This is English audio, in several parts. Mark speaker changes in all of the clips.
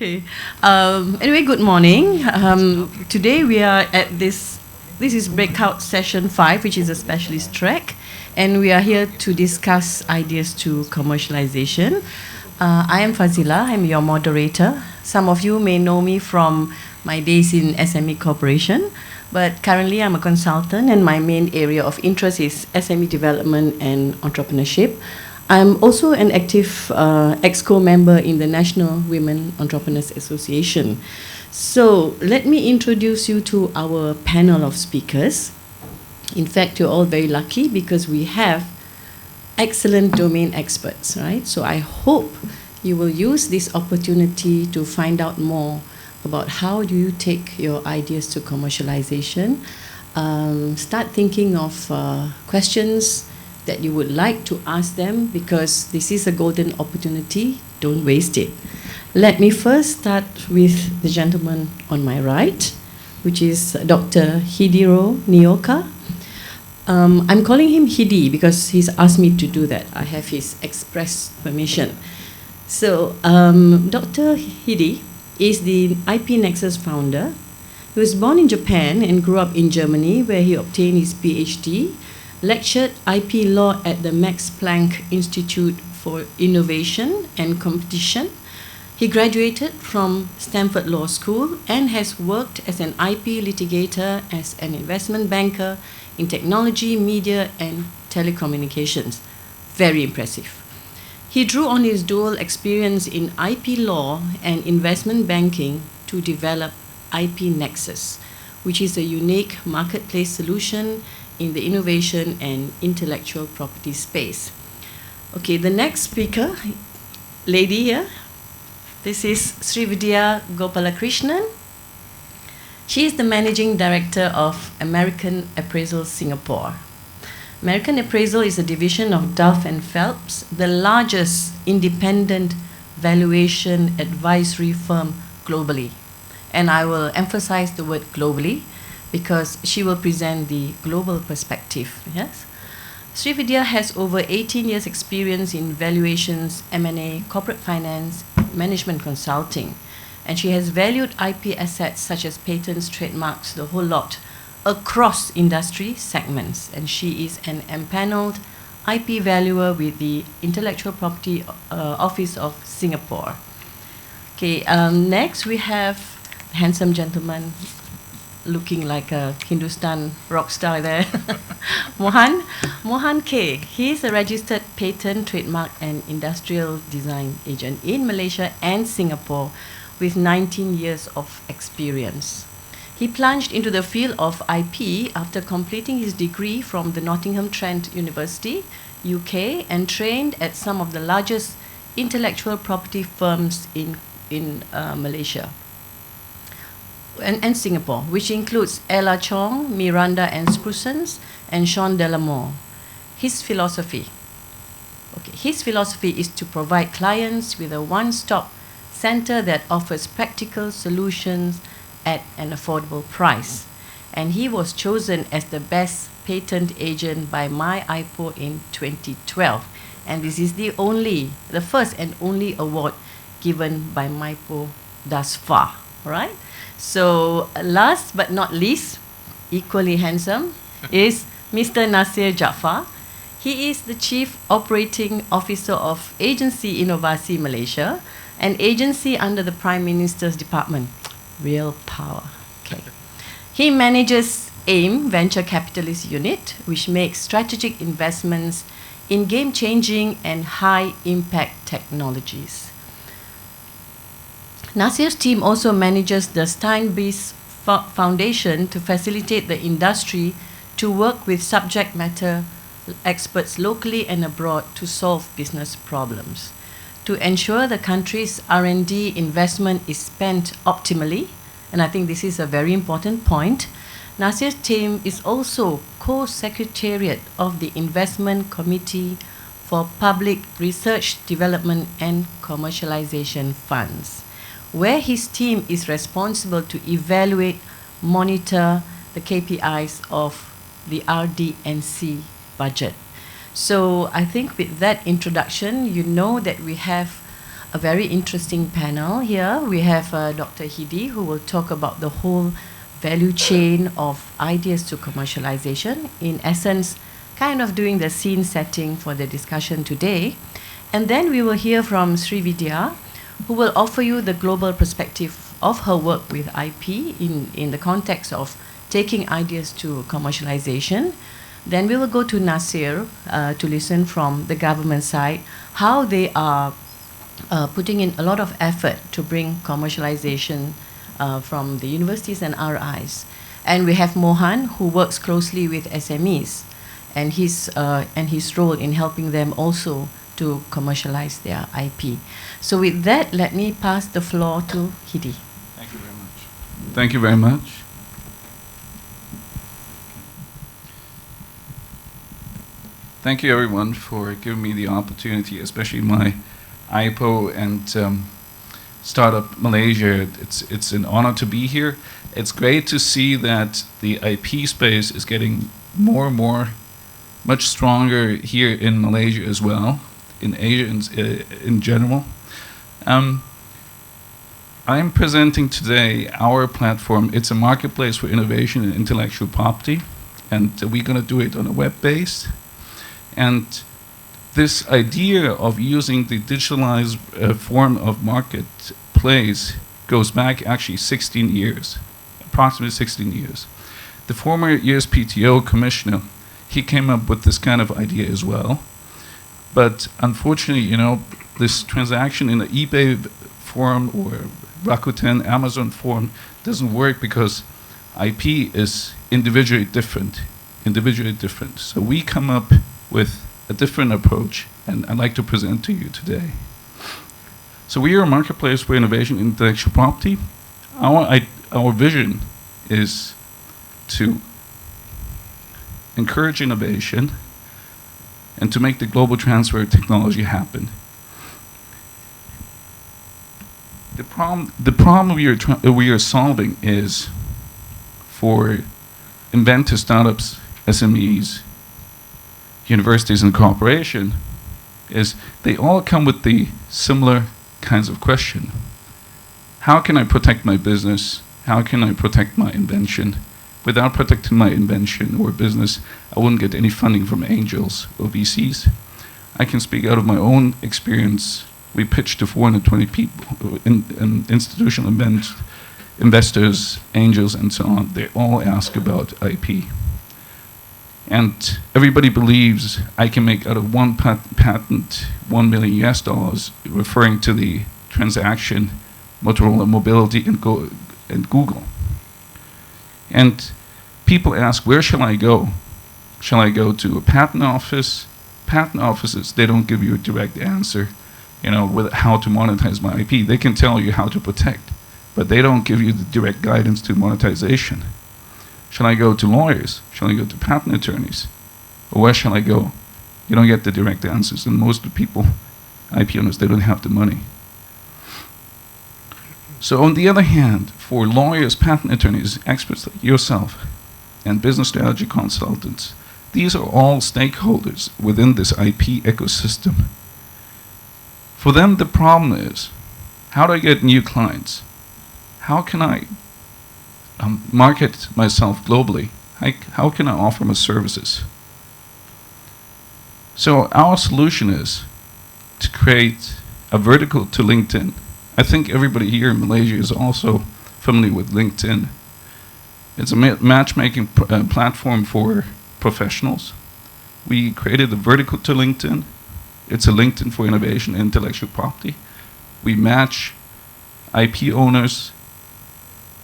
Speaker 1: Okay. Anyway, good morning. Today we are at this is breakout session 5, which is a specialist track, and we are here to discuss ideas to commercialization. I am Fazila, I'm your moderator. Some of you may know me from my days in SME Corporation, but currently I'm a consultant and my main area of interest is SME development and entrepreneurship. I'm also an active EXCO member in the National Women Entrepreneurs Association. So let me introduce you to our panel of speakers. In fact, you're all very lucky because we have excellent domain experts, right? So I hope you will use this opportunity to find out more about how do you take your ideas to commercialization. Start thinking of questions that you would like to ask them, because this is a golden opportunity. Don't waste it. Let me first start with the gentleman on my right, which is Dr. Hidero Niioka. I'm calling him Hidi because he's asked me to do that. I have his express permission. So Dr. Hidi is the IP Nexus founder. He was born in Japan and grew up in Germany, where he obtained his PhD, lectured IP law at the Max Planck Institute for Innovation and Competition. He graduated from Stanford Law School and has worked as an IP litigator, as an investment banker in technology, media, and telecommunications. Very impressive. He drew on his dual experience in IP law and investment banking to develop IP Nexus, which is a unique marketplace solution in the innovation and intellectual property space. Okay, the next speaker, lady here, this is Srividya Gopalakrishnan. She is the Managing Director of American Appraisal Singapore. American Appraisal is a division of Duff & Phelps, the largest independent valuation advisory firm globally. And I will emphasize the word globally, because she will present the global perspective. Yes, Srividya has over 18 years experience in valuations, M&A, corporate finance, management consulting, and she has valued IP assets such as patents, trademarks, the whole lot, across industry segments. And she is an empaneled IP valuer with the Intellectual Property Office of Singapore. Okay, next we have a handsome gentleman looking like a Hindustan rock star there. Mohan K. He is a registered patent, trademark, and industrial design agent in Malaysia and Singapore with 19 years of experience. He plunged into the field of IP after completing his degree from the Nottingham Trent University, UK, and trained at some of the largest intellectual property firms in Malaysia and Singapore, which includes Ella Chong, Miranda and Sprucens, and Sean Delamore. His philosophy is to provide clients with a one-stop center that offers practical solutions at an affordable price. And he was chosen as the best patent agent by MyIPO in 2012. And this is the first and only award given by MyIPO thus far, right? So last but not least, equally handsome, is Mr. Naser Jaafar. He is the Chief Operating Officer of Agensi Inovasi Malaysia, an agency under the Prime Minister's Department. Real power. Okay. He manages AIM Venture Capitalist Unit, which makes strategic investments in game-changing and high-impact technologies. Naser's team also manages the Steinbeis Foundation to facilitate the industry to work with subject matter experts locally and abroad to solve business problems. To ensure the country's R&D investment is spent optimally, and I think this is a very important point, Naser's team is also co-secretariat of the Investment Committee for Public Research, Development and Commercialization Funds, where his team is responsible to evaluate, monitor the KPIs of the RD&C budget. So I think with that introduction, you know that we have a very interesting panel here. We have Dr. Hidi, who will talk about the whole value chain of ideas to commercialization. In essence, kind of doing the scene setting for the discussion today. And then we will hear from Srividya, who will offer you the global perspective of her work with IP in the context of taking ideas to commercialization. Then we will go to Naser to listen from the government side how they are putting in a lot of effort to bring commercialization from the universities and RIs. And we have Mohan, who works closely with SMEs and his role in helping them also to commercialize their IP. So with that, let me pass the floor to Hidi.
Speaker 2: Thank you very much. Thank you very much. Thank you, everyone, for giving me the opportunity, especially my IPO and Startup Malaysia. It's an honor to be here. It's great to see that the IP space is getting more and more, much stronger here in Malaysia as well, in Asia in general. I'm presenting today our platform. It's a marketplace for innovation and intellectual property, and we're going to do it on a web base. And this idea of using the digitalized form of marketplace goes back actually 16 years, approximately 16 years. The former USPTO commissioner, he came up with this kind of idea as well. But unfortunately, you know, this transaction in the eBay form or Rakuten, Amazon form doesn't work because IP is individually different. So we come up with a different approach, and I'd like to present to you today. So we are a marketplace for innovation and intellectual property. Our vision is to encourage innovation and to make the global transfer of technology happen. The problem we are solving is for inventor startups, SMEs, universities and corporation, is they all come with the similar kinds of question. How can I protect my business? How can I protect my invention? Without protecting my invention or business, I wouldn't get any funding from angels or VCs. I can speak out of my own experience. We pitched to 420 people, institutional investors, angels, and so on. They all ask about IP. And everybody believes I can make out of one patent $1 million US, referring to the transaction Motorola Mobility and Google. And people ask, where shall I go? Shall I go to a patent office? Patent offices, they don't give you a direct answer, you know, with how to monetize my IP. They can tell you how to protect, but they don't give you the direct guidance to monetization. Shall I go to lawyers? Shall I go to patent attorneys? Or where shall I go? You don't get the direct answers, and most of the people, IP owners, they don't have the money. So on the other hand, for lawyers, patent attorneys, experts like yourself, and business strategy consultants, these are all stakeholders within this IP ecosystem. For them, the problem is, how do I get new clients? How can I market myself globally? How can I offer my services? So our solution is to create a vertical to LinkedIn. I think everybody here in Malaysia is also familiar with LinkedIn. It's a matchmaking platform for professionals. We created a vertical to LinkedIn. It's a LinkedIn for innovation and intellectual property. We match IP owners,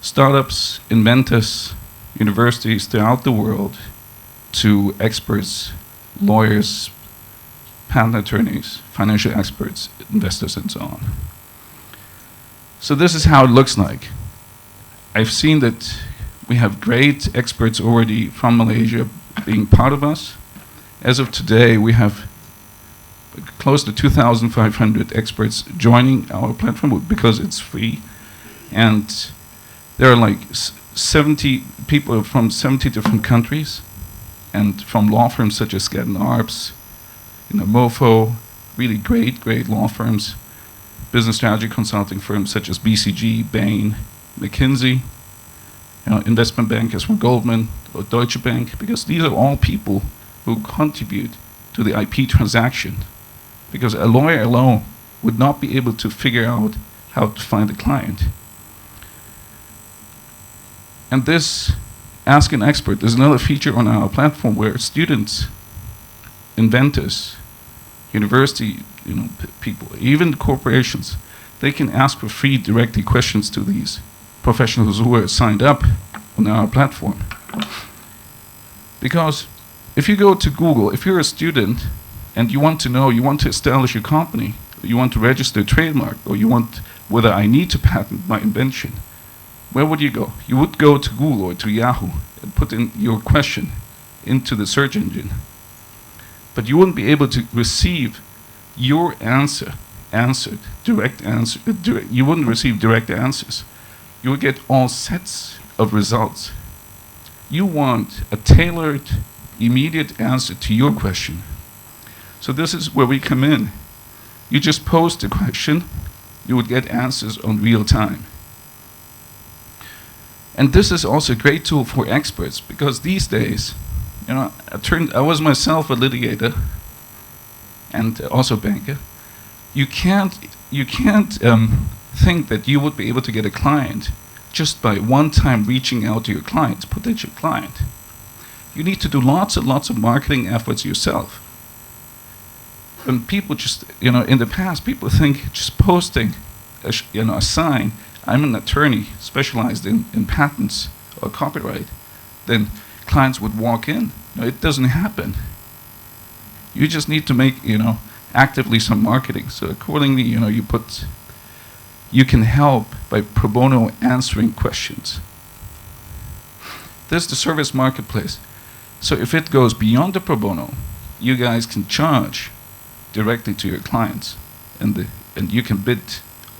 Speaker 2: startups, inventors, universities throughout the world to experts, lawyers, patent attorneys, financial experts, investors, and so on. So this is how it looks like. I've seen that we have great experts already from Malaysia being part of us. As of today, we have close to 2,500 experts joining our platform because it's free. And there are like 70 people from 70 different countries and from law firms such as Skadden Arps, you know, MoFo, really great law firms. business strategy consulting firms such as BCG, Bain, McKinsey, investment bankers from Goldman or Deutsche Bank, because these are all people who contribute to the IP transaction. Because a lawyer alone would not be able to figure out how to find a client. And this Ask an Expert is another feature on our platform where students, inventors, university people, even corporations, they can ask for free directly questions to these professionals who are signed up on our platform. Because if you go to Google, if you're a student and you want to know, you want to establish your company, you want to register a trademark, or you want whether I need to patent my invention, where would you go? You would go to Google or to Yahoo and put in your question into the search engine. But you wouldn't be able to receive your answer answered, direct answer. You wouldn't receive direct answers. You would get all sets of results. You want a tailored, immediate answer to your question. So this is where we come in. You just post a question, you would get answers on real time. And this is also a great tool for experts, because these days, I was myself a litigator and also a banker. You can't think that you would be able to get a client just by one time reaching out to your client, potential client. You need to do lots and lots of marketing efforts yourself. And people just, in the past, people think just posting a sign, I'm an attorney specialized in patents or copyright, then clients would walk in. No, it doesn't happen. You just need to make, actively some marketing. So accordingly, you can help by pro bono answering questions. This is the service marketplace. So if it goes beyond the pro bono, you guys can charge directly to your clients, and you can bid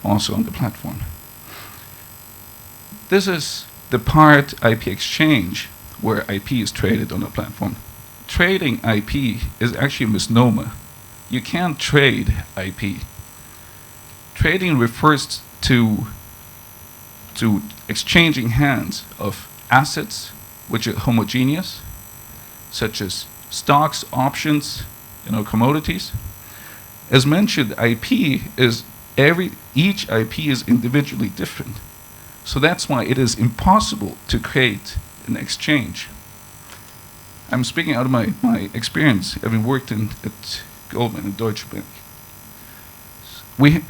Speaker 2: also on the platform. This is the part IP exchange where IP is traded on the platform. Trading IP is actually a misnomer. You can't trade IP. Trading refers to exchanging hands of assets which are homogeneous, such as stocks, options, commodities. As mentioned, each IP is individually different. So that's why it is impossible to create an exchange. I'm speaking out of my experience, having worked at Goldman and Deutsche Bank.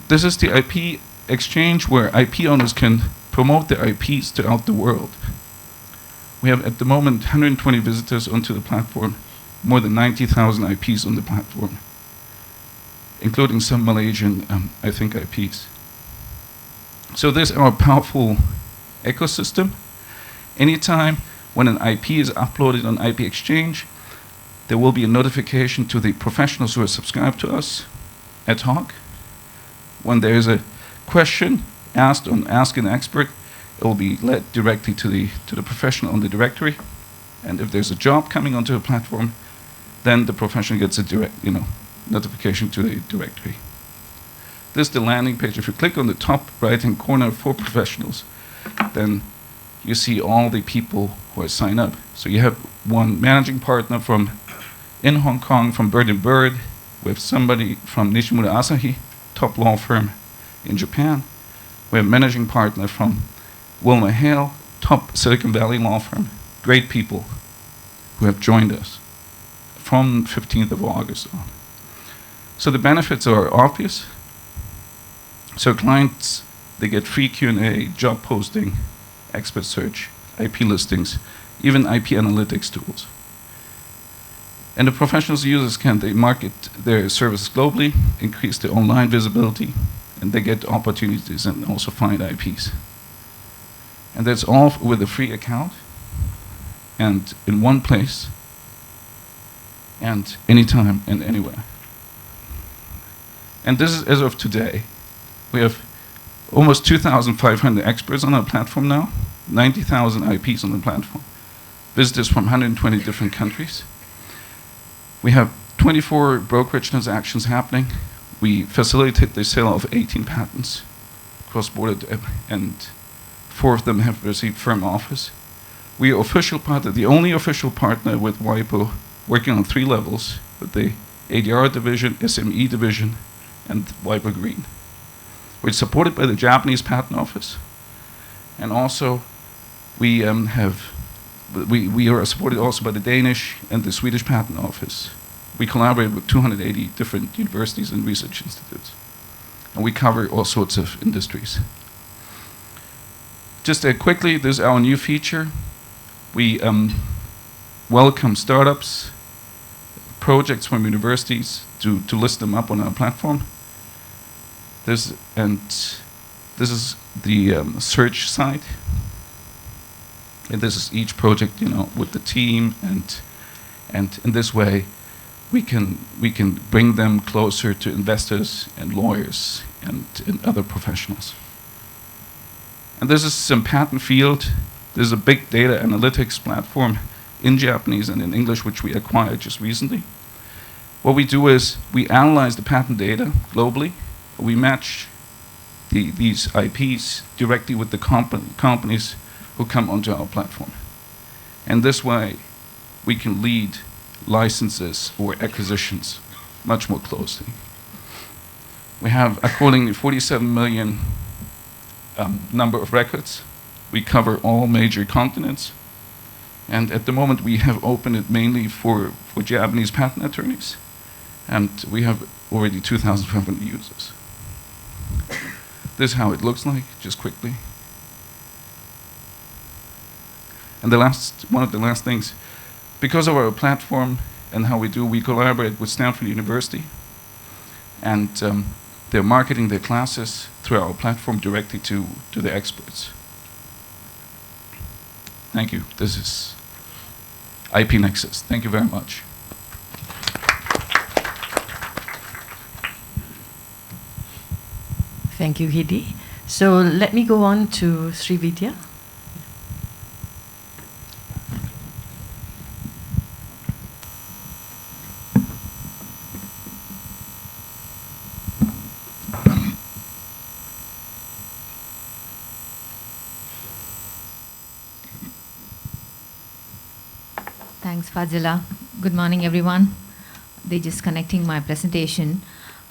Speaker 2: This is the IP exchange where IP owners can promote their IPs throughout the world. We have at the moment 120 visitors onto the platform, more than 90,000 IPs on the platform, including some Malaysian, IPs. So this is our powerful ecosystem. Anytime when an IP is uploaded on IP Exchange, there will be a notification to the professionals who are subscribed to us ad hoc. When there is a question asked on Ask an Expert, it will be led directly to the professional on the directory. And if there's a job coming onto the platform, then the professional gets a direct, notification to the directory. This is the landing page. If you click on the top right-hand corner for professionals, then you see all the people who are signed up. So you have one managing partner in Hong Kong from Bird & Bird, we have somebody from Nishimura Asahi, top law firm in Japan. We have managing partner from Wilmer Hale, top Silicon Valley law firm. Great people who have joined us from 15th of August on. So the benefits are obvious. So clients, they get free Q&A, job posting, expert search, IP listings, even IP analytics tools. And the professionals users they market their services globally, increase their online visibility, and they get opportunities and also find IPs. And that's all with a free account and in one place and anytime and anywhere. And this is as of today. We have almost 2,500 experts on our platform now, 90,000 IPs on the platform, visitors from 120 different countries. We have 24 brokerage transactions happening, we facilitate the sale of 18 patents cross-border, and 4 of them have received firm offers. We are official partner, the only official partner with WIPO, working on 3 levels, with the ADR division, SME division, and WIPO Green. We're supported by the Japanese Patent Office, and also we are supported also by the Danish and the Swedish Patent Office. We collaborate with 280 different universities and research institutes, and we cover all sorts of industries. Just quickly, this is our new feature. We welcome startups, projects from universities to list them up on our platform. This is the search site, and this is each project, with the team, and in this way, we can bring them closer to investors and lawyers and other professionals. And this is some patent field. This is a big data analytics platform in Japanese and in English, which we acquired just recently. What we do is we analyze the patent data globally. We match these IPs directly with the companies who come onto our platform. And this way, we can lead licenses or acquisitions much more closely. We have accordingly 47 million number of records. We cover all major continents. And at the moment, we have opened it mainly for Japanese patent attorneys. And we have already 2,500 users. This is how it looks like, just quickly. And one of the last things, because of our platform and how we collaborate with Stanford University, and they're marketing their classes through our platform directly to the experts. Thank you. This is IP Nexus. Thank you very much.
Speaker 1: Thank you, Hidi. So let me go on to Srividya.
Speaker 3: Thanks, Fazila. Good morning, everyone. They're just connecting my presentation.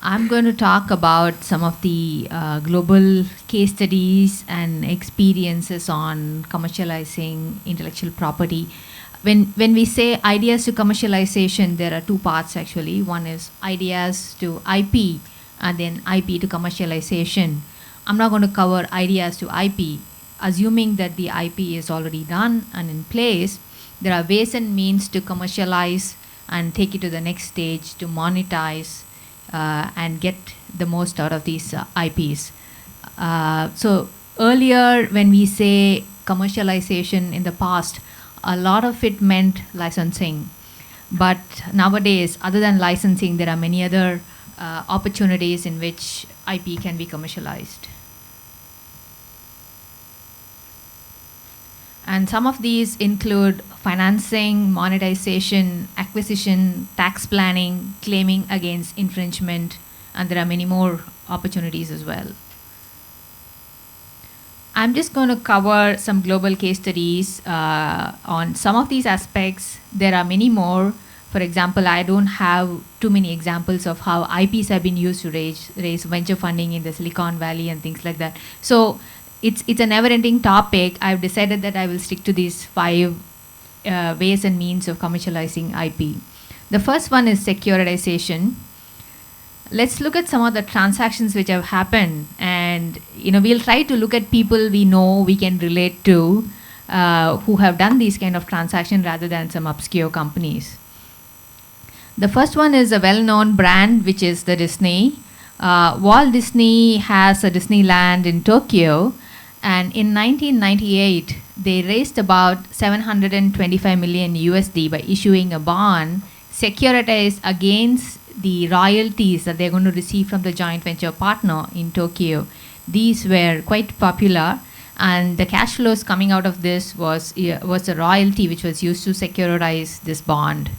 Speaker 3: I'm going to talk about some of the global case studies and experiences on commercializing intellectual property. When we say ideas to commercialization, there are 2 parts actually. One is ideas to IP, and then IP to commercialization. I'm not going to cover ideas to IP. Assuming that the IP is already done and in place, there are ways and means to commercialize and take it to the next stage to monetize and get the most out of these IPs. So earlier, when we say commercialization in the past, a lot of it meant licensing. But nowadays, other than licensing, there are many other opportunities in which IP can be commercialized. And some of these include financing, monetization, acquisition, tax planning, claiming against infringement, and there are many more opportunities as well. I'm just going to cover some global case studies on some of these aspects. There are many more. For example, I don't have too many examples of how IPs have been used to raise venture funding in the Silicon Valley and things like that. So it's a never-ending topic. I've decided that I will stick to these 5 ways and means of commercializing IP. The first one is securitization. Let's look at some of the transactions which have happened, and we'll try to look at people we know, we can relate to, who have done these kind of transactions rather than some obscure companies. The first one is a well-known brand, which is the Disney. Walt Disney has a Disneyland in Tokyo, and in 1998, they raised about 725 million USD by issuing a bond securitized against the royalties that they're going to receive from the joint venture partner in Tokyo. These were quite popular, and the cash flows coming out of this was a royalty which was used to securitize this bond.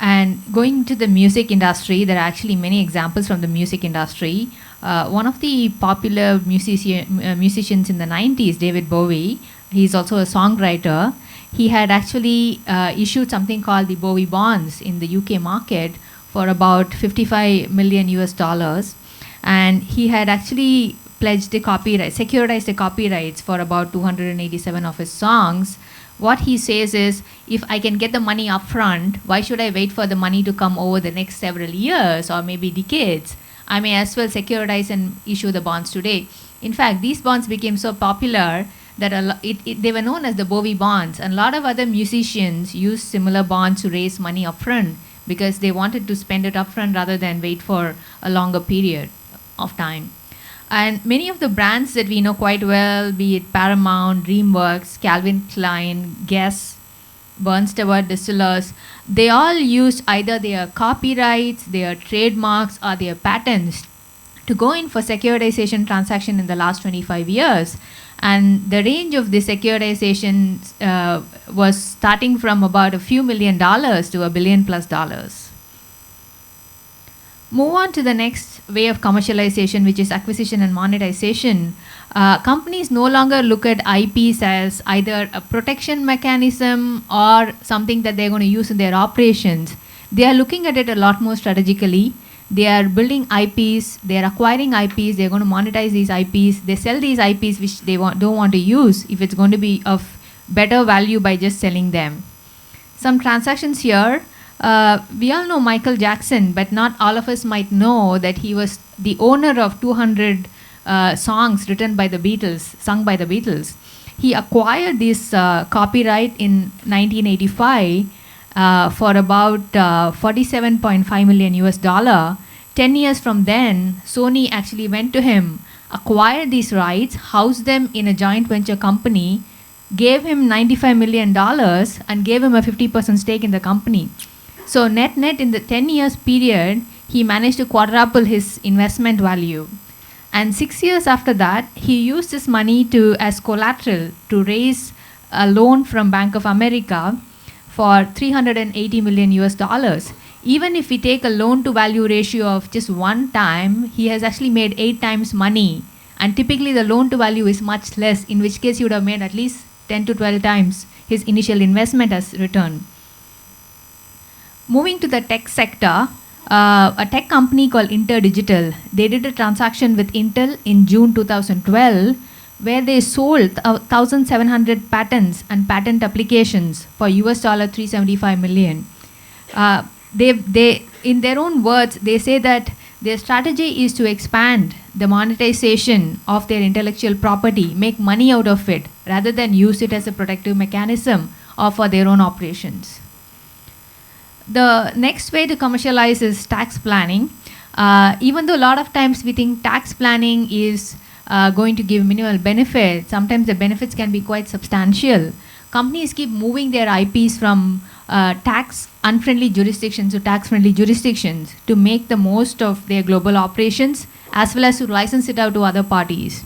Speaker 3: And going to the music industry, there are actually many examples from the music industry. One of the popular musicians in the 90s, David Bowie, he's also a songwriter. He had actually issued something called the Bowie bonds in the UK market for about 55 million US dollars. And he had actually pledged the copyright, securitized the copyrights for about 287 of his songs. What he says is, if I can get the money up front, why should I wait for the money to come over the next several years or maybe decades? I may as well securitize and issue the bonds today. In fact, these bonds became so popular that they were known as the Bowie bonds, and a lot of other musicians used similar bonds to raise money up front because they wanted to spend it up front rather than wait for a longer period of time. And many of the brands that we know quite well, be it Paramount, DreamWorks, Calvin Klein, Guess, Bernstein Distillers, they all used either their copyrights, their trademarks, or their patents to go in for securitization transaction in the last 25 years. And the range of the securitization was starting from about a few $1 million to $1 billion+. Move on to the next way of commercialization, which is acquisition and monetization. Companies no longer look at IPs as either a protection mechanism or something that they're going to use in their operations. They are looking at it a lot more strategically. They are building IPs, they're acquiring IPs, they're going to monetize these IPs, they sell these IPs which they don't want to use if it's going to be of better value by just selling them. Some transactions here. We all know Michael Jackson, but not all of us might know that he was the owner of 200 songs written by the Beatles, sung by the Beatles. He acquired this copyright in 1985 for about 47.5 million US dollar. 10 years from then, Sony actually went to him, acquired these rights, housed them in a joint venture company, gave him $95 million and gave him a 50% stake in the company. So net in the 10 years period, he managed to quadruple his investment value. And 6 years after that, he used this money as collateral to raise a loan from Bank of America for 380 million US dollars. Even if we take a loan to value ratio of just 1 time, he has actually made 8 times money. And typically the loan to value is much less, in which case he would have made at least 10 to 12 times his initial investment as return. Moving to the tech sector, a tech company called InterDigital, they did a transaction with Intel in June 2012 where they sold 1,700 patents and patent applications for US $375 million. They, in their own words, they say that their strategy is to expand the monetization of their intellectual property, make money out of it, rather than use it as a protective mechanism or for their own operations. The next way to commercialize is tax planning. Even though a lot of times we think tax planning is going to give minimal benefit, sometimes the benefits can be quite substantial. Companies keep moving their IPs from tax-unfriendly jurisdictions to tax-friendly jurisdictions to make the most of their global operations, as well as to license it out to other parties.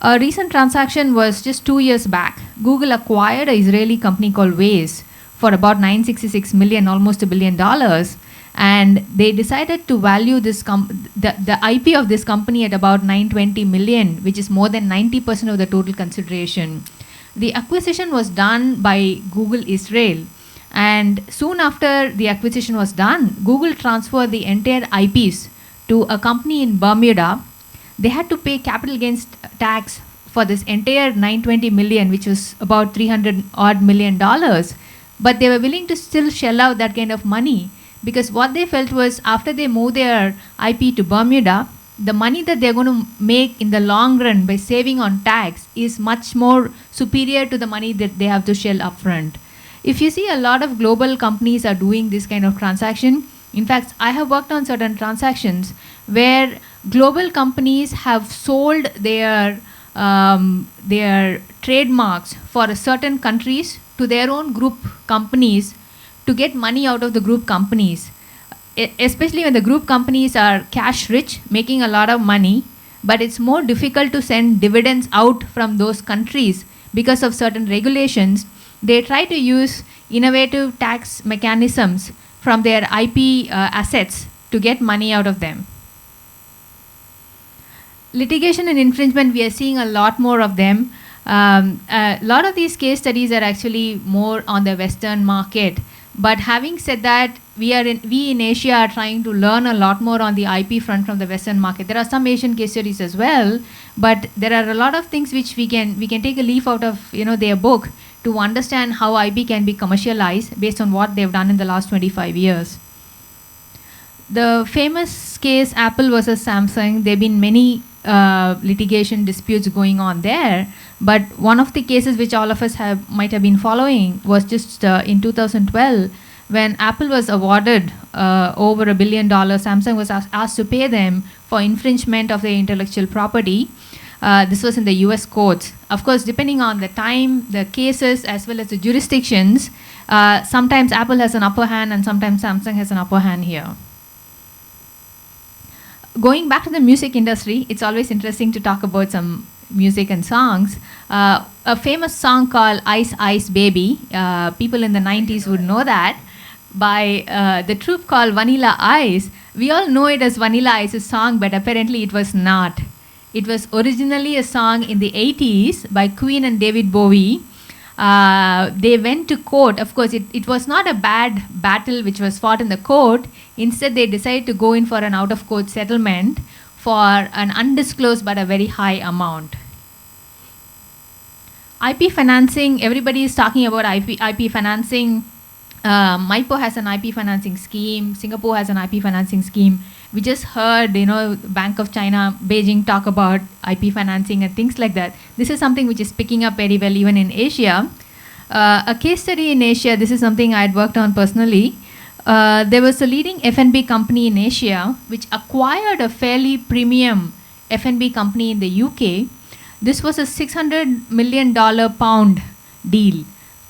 Speaker 3: A recent transaction was just 2 years back. Google acquired an Israeli company called Waze for about $966 million, almost $1 billion. And they decided to value this the IP of this company at about $920 million, which is more than 90% of the total consideration. The acquisition was done by Google Israel. And soon after the acquisition was done, Google transferred the entire IPs to a company in Bermuda. They had to pay capital gains tax for this entire $920 million, which was about $300 odd million. But they were willing to still shell out that kind of money because what they felt was after they moved their IP to Bermuda, the money that they're going to make in the long run by saving on tax is much more superior to the money that they have to shell upfront. If you see, a lot of global companies are doing this kind of transaction. In fact, I have worked on certain transactions where global companies have sold their trademarks for certain countries to their own group companies to get money out of the group companies, especially when the group companies are cash rich, making a lot of money, but it's more difficult to send dividends out from those countries because of certain regulations. They try to use innovative tax mechanisms from their IP assets to get money out of them. Litigation and infringement, we are seeing a lot more of them. A lot of these case studies are actually more on the Western market. But having said that, we in Asia are trying to learn a lot more on the IP front from the Western market. There are some Asian case studies as well, but there are a lot of things which we can take a leaf out of their book to understand how IP can be commercialized based on what they've done in the last 25 years. The famous case Apple versus Samsung, there have been many litigation disputes going on there, but one of the cases which all of us might have been following was just in 2012 when Apple was awarded over $1 billion. Samsung was asked to pay them for infringement of their intellectual property. This was in the US courts. Of course, depending on the time, the cases, as well as the jurisdictions, sometimes Apple has an upper hand and sometimes Samsung has an upper hand here. Going back to the music industry, it's always interesting to talk about some music and songs. A famous song called Ice Ice Baby, people in the 90s would know that, by the troupe called Vanilla Ice. We all know it as Vanilla Ice's song, but apparently it was not. It was originally a song in the 80s by Queen and David Bowie. They went to court. Of course, it was not a bad battle which was fought in the court. Instead, they decided to go in for an out-of-court settlement for an undisclosed but a very high amount. IP financing, everybody is talking about IP financing. MIPO has an IP financing scheme. Singapore has an IP financing scheme. We just heard, Bank of China, Beijing talk about IP financing and things like that. This is something which is picking up very well even in Asia. A case study in Asia, this is something I had worked on personally. There was a leading F&B company in Asia which acquired a fairly premium F&B company in the UK. This was a $600 million pound deal,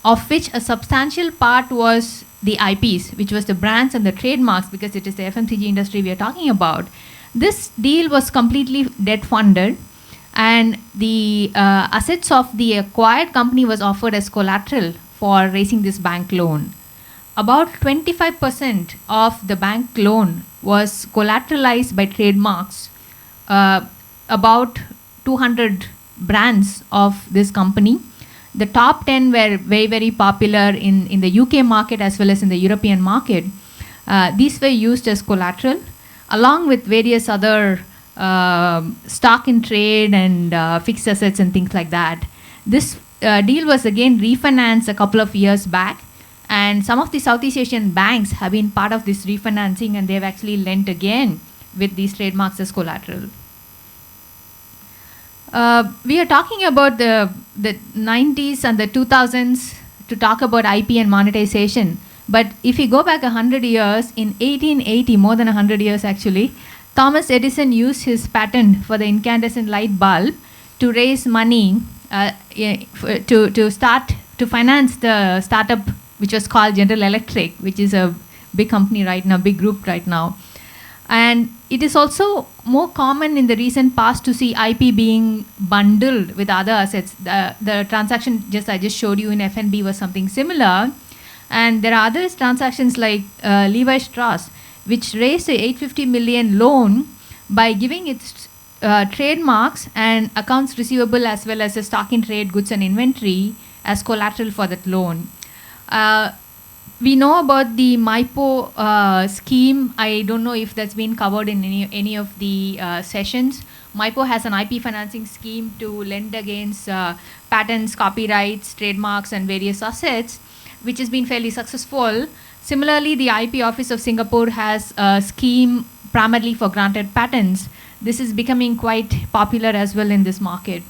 Speaker 3: of which a substantial part was the IPs, which was the brands and the trademarks, because it is the FMCG industry we are talking about. This deal was completely debt funded, and the assets of the acquired company was offered as collateral for raising this bank loan. About 25% of the bank loan was collateralized by trademarks. About 200 brands of this company. The top 10 were very, very popular in the UK market as well as in the European market. These were used as collateral, along with various other stock in trade and fixed assets and things like that. This deal was again refinanced a couple of years back, and some of the Southeast Asian banks have been part of this refinancing, and they've actually lent again with these trademarks as collateral. We are talking about the 90s and the 2000s to talk about IP and monetization. But if you go back 100 years, in 1880, more than 100 years actually, Thomas Edison used his patent for the incandescent light bulb to raise money to finance the startup which was called General Electric, which is a big company right now, big group right now. And it is also more common in the recent past to see IP being bundled with other assets. The transaction I just showed you in F&B was something similar. And there are other transactions like Levi Strauss, which raised a $850 million loan by giving its trademarks and accounts receivable as well as a stock in trade, goods and inventory as collateral for that loan. We know about the MIPO scheme. I don't know if that's been covered in any of the sessions. MIPO has an IP financing scheme to lend against patents, copyrights, trademarks, and various assets, which has been fairly successful. Similarly, the IP Office of Singapore has a scheme primarily for granted patents. This is becoming quite popular as well in this market.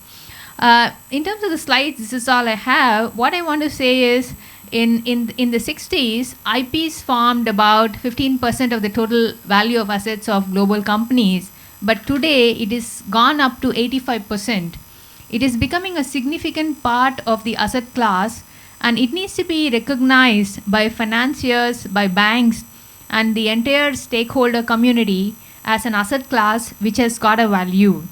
Speaker 3: In terms of the slides, this is all I have. What I want to say is, in the 60s, IPs formed about 15% of the total value of assets of global companies, but today it is gone up to 85%. It is becoming a significant part of the asset class, and it needs to be recognized by financiers, by banks, and the entire stakeholder community as an asset class which has got a value.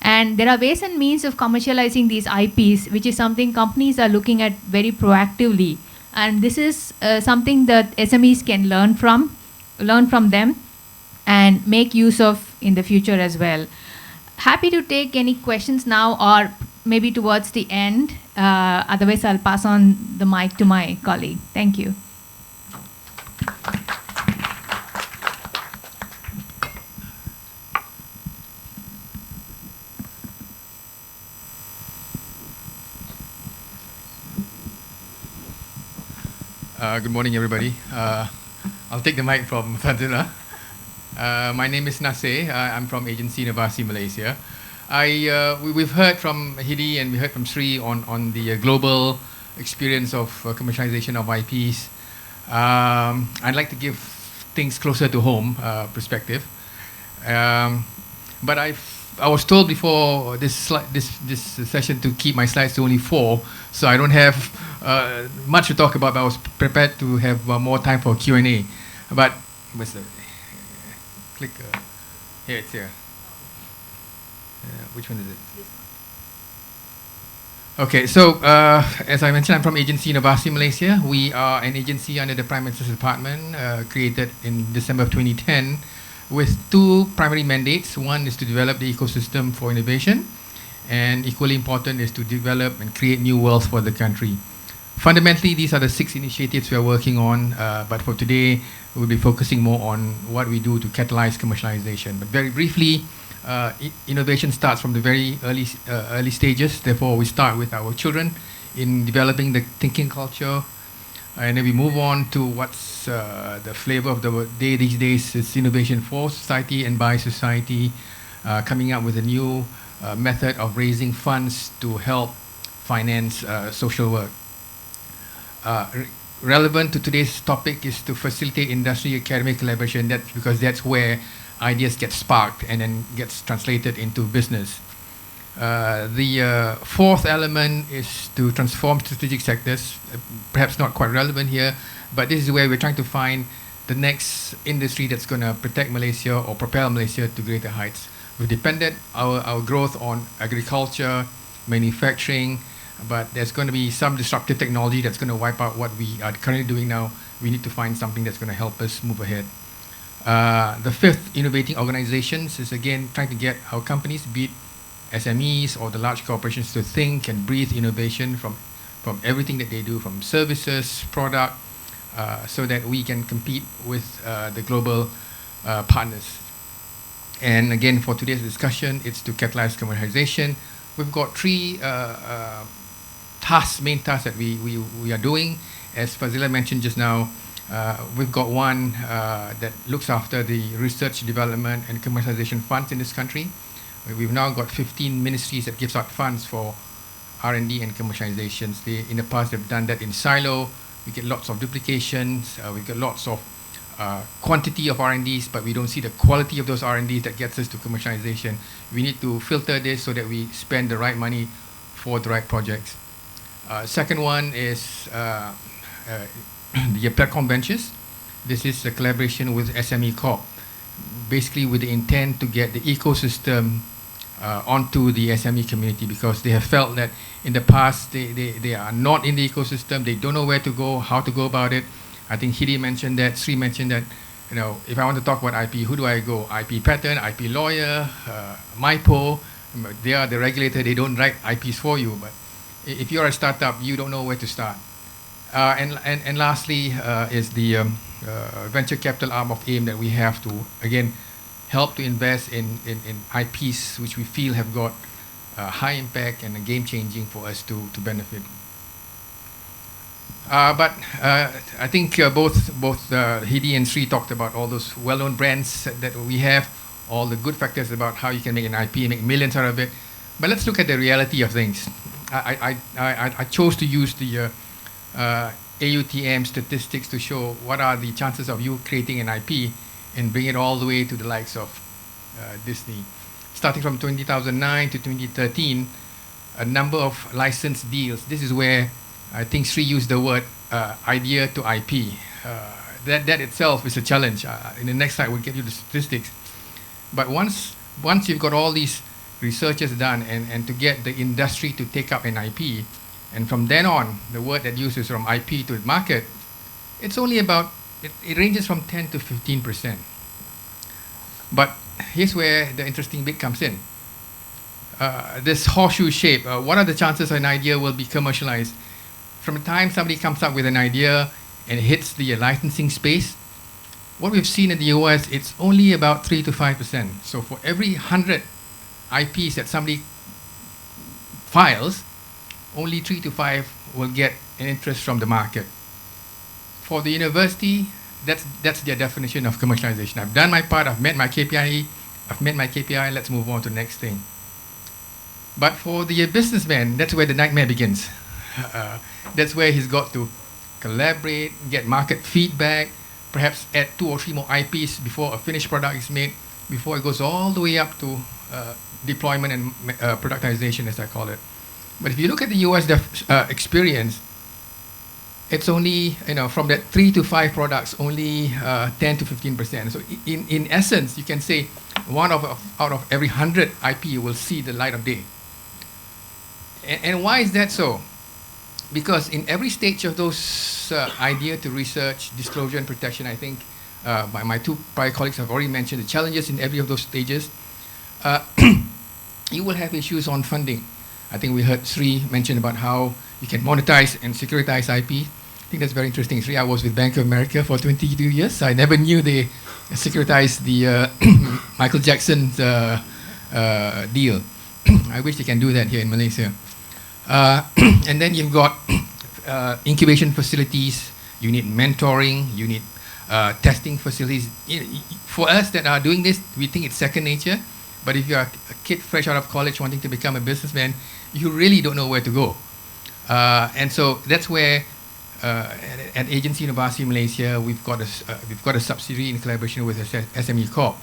Speaker 3: And there are ways and means of commercializing these IPs, which is something companies are looking at very proactively. And this is something that SMEs can learn from them and make use of in the future as well. Happy to take any questions now or maybe towards the end. Otherwise, I'll pass on the mic to my colleague. Thank you.
Speaker 4: Good morning, everybody. I'll take the mic from Fadila. My name is Naser. I'm from Agensi Inovasi, Malaysia. We've heard from Hidi and we heard from Sri on the global experience of commercialization of IPs. I'd like to give things closer to home perspective. But I was told before this session to keep my slides to only 4, so I don't have much to talk about, but I was prepared to have more time for Q&A. But where's the click? Here, it's here. Which one is it? Okay, so as I mentioned, I'm from Agensi Inovasi, Malaysia. We are an agency under the Prime Minister's Department, created in December of 2010, with 2 primary mandates. One is to develop the ecosystem for innovation, and equally important is to develop and create new wealth for the country. Fundamentally, these are the 6 initiatives we are working on, but for today, we'll be focusing more on what we do to catalyze commercialization. But very briefly, innovation starts from the very early stages. Therefore, we start with our children in developing the thinking culture, and then we move on to what's the flavor of the day these days. It's innovation for society and by society, coming up with a new method of raising funds to help finance social work. Relevant to today's topic is to facilitate industry academic collaboration. That's because that's where ideas get sparked and then gets translated into business. The 4th element is to transform strategic sectors. Perhaps not quite relevant here, but this is where we're trying to find the next industry that's going to protect Malaysia or propel Malaysia to greater heights. We've depended our growth on agriculture, manufacturing, but there's going to be some disruptive technology that's going to wipe out what we are currently doing now. We need to find something that's going to help us move ahead. The 5th, innovating organizations, is again trying to get our companies, be it SMEs or the large corporations, to think and breathe innovation from everything that they do, from services, product, so that we can compete with the global partners. And again, for today's discussion, it's to catalyze commercialization. We've got 3 main tasks that we are doing. As Fazila mentioned just now, we've got one that looks after the research, development, and commercialization funds in this country. We've now got 15 ministries that gives out funds for R&D and commercializations. In the past, they've done that in silo. We get lots of duplications. We get lots of quantity of R&Ds, but we don't see the quality of those R&Ds that gets us to commercialization. We need to filter this so that we spend the right money for the right projects. Second one is the platform ventures. This is a collaboration with SME Corp, basically with the intent to get the ecosystem onto the SME community, because they have felt that in the past they are not in the ecosystem, they don't know where to go, how to go about it. I think Hidi mentioned that, Sri mentioned that, you know, if I want to talk about IP, who do I go? IP patent, IP lawyer, MIPO, they are the regulator, they don't write IPs for you, but if you're a startup, you don't know where to start. And lastly is the venture capital arm of AIM that we have to, again, help to invest in IPs which we feel have got high impact and game-changing for us to benefit. But I think both Hidi and Sri talked about all those well-known brands that we have, all the good factors about how you can make an IP and make millions out of it. But let's look at the reality of things. I chose to use the AUTM statistics to show what are the chances of you creating an IP and bring it all the way to the likes of Disney. Starting from 2009 to 2013, a number of licensed deals. This is where I think Sri used the word idea to IP. That itself is a challenge. In the next slide, we'll get you the statistics. But once you've got all these researches done and to get the industry to take up an IP, And from then on, the word that uses from IP to market, it's only about, it ranges from 10 to 15%. But here's where the interesting bit comes in. This horseshoe shape, what are the chances an idea will be commercialized? From the time somebody comes up with an idea and it hits the licensing space, what we've seen in the US, it's only about 3 to 5%. So for every 100 IPs that somebody files, only 3 to 5 will get an interest from the market. For the university, that's their definition of commercialization. I've done my part, I've met my KPI, let's move on to the next thing. But for the businessman, that's where the nightmare begins. That's where he's got to collaborate, get market feedback, perhaps add 2 or 3 more IPs before a finished product is made, before it goes all the way up to deployment and productization, as I call it. But if you look at the US experience, it's only, from that 3 to 5 products, only 10 to 15%. So in essence, you can say one out of every 100 IP will see the light of day. And why is that so? Because in every stage of those idea to research, disclosure, and protection, I think my 2 prior colleagues have already mentioned the challenges in every of those stages. You will have issues on funding. I think we heard Sri mention about how you can monetize and securitize IP. I think that's very interesting. Sri, I was with Bank of America for 22 years. I never knew they securitized the Michael Jackson's deal. I wish they can do that here in Malaysia. And then you've got incubation facilities, you need mentoring, you need testing facilities. For us that are doing this, we think it's second nature. But if you're a kid fresh out of college wanting to become a businessman, you really don't know where to go. And so that's where at Agensi Inovasi Malaysia, we've got a subsidiary in collaboration with SME Corp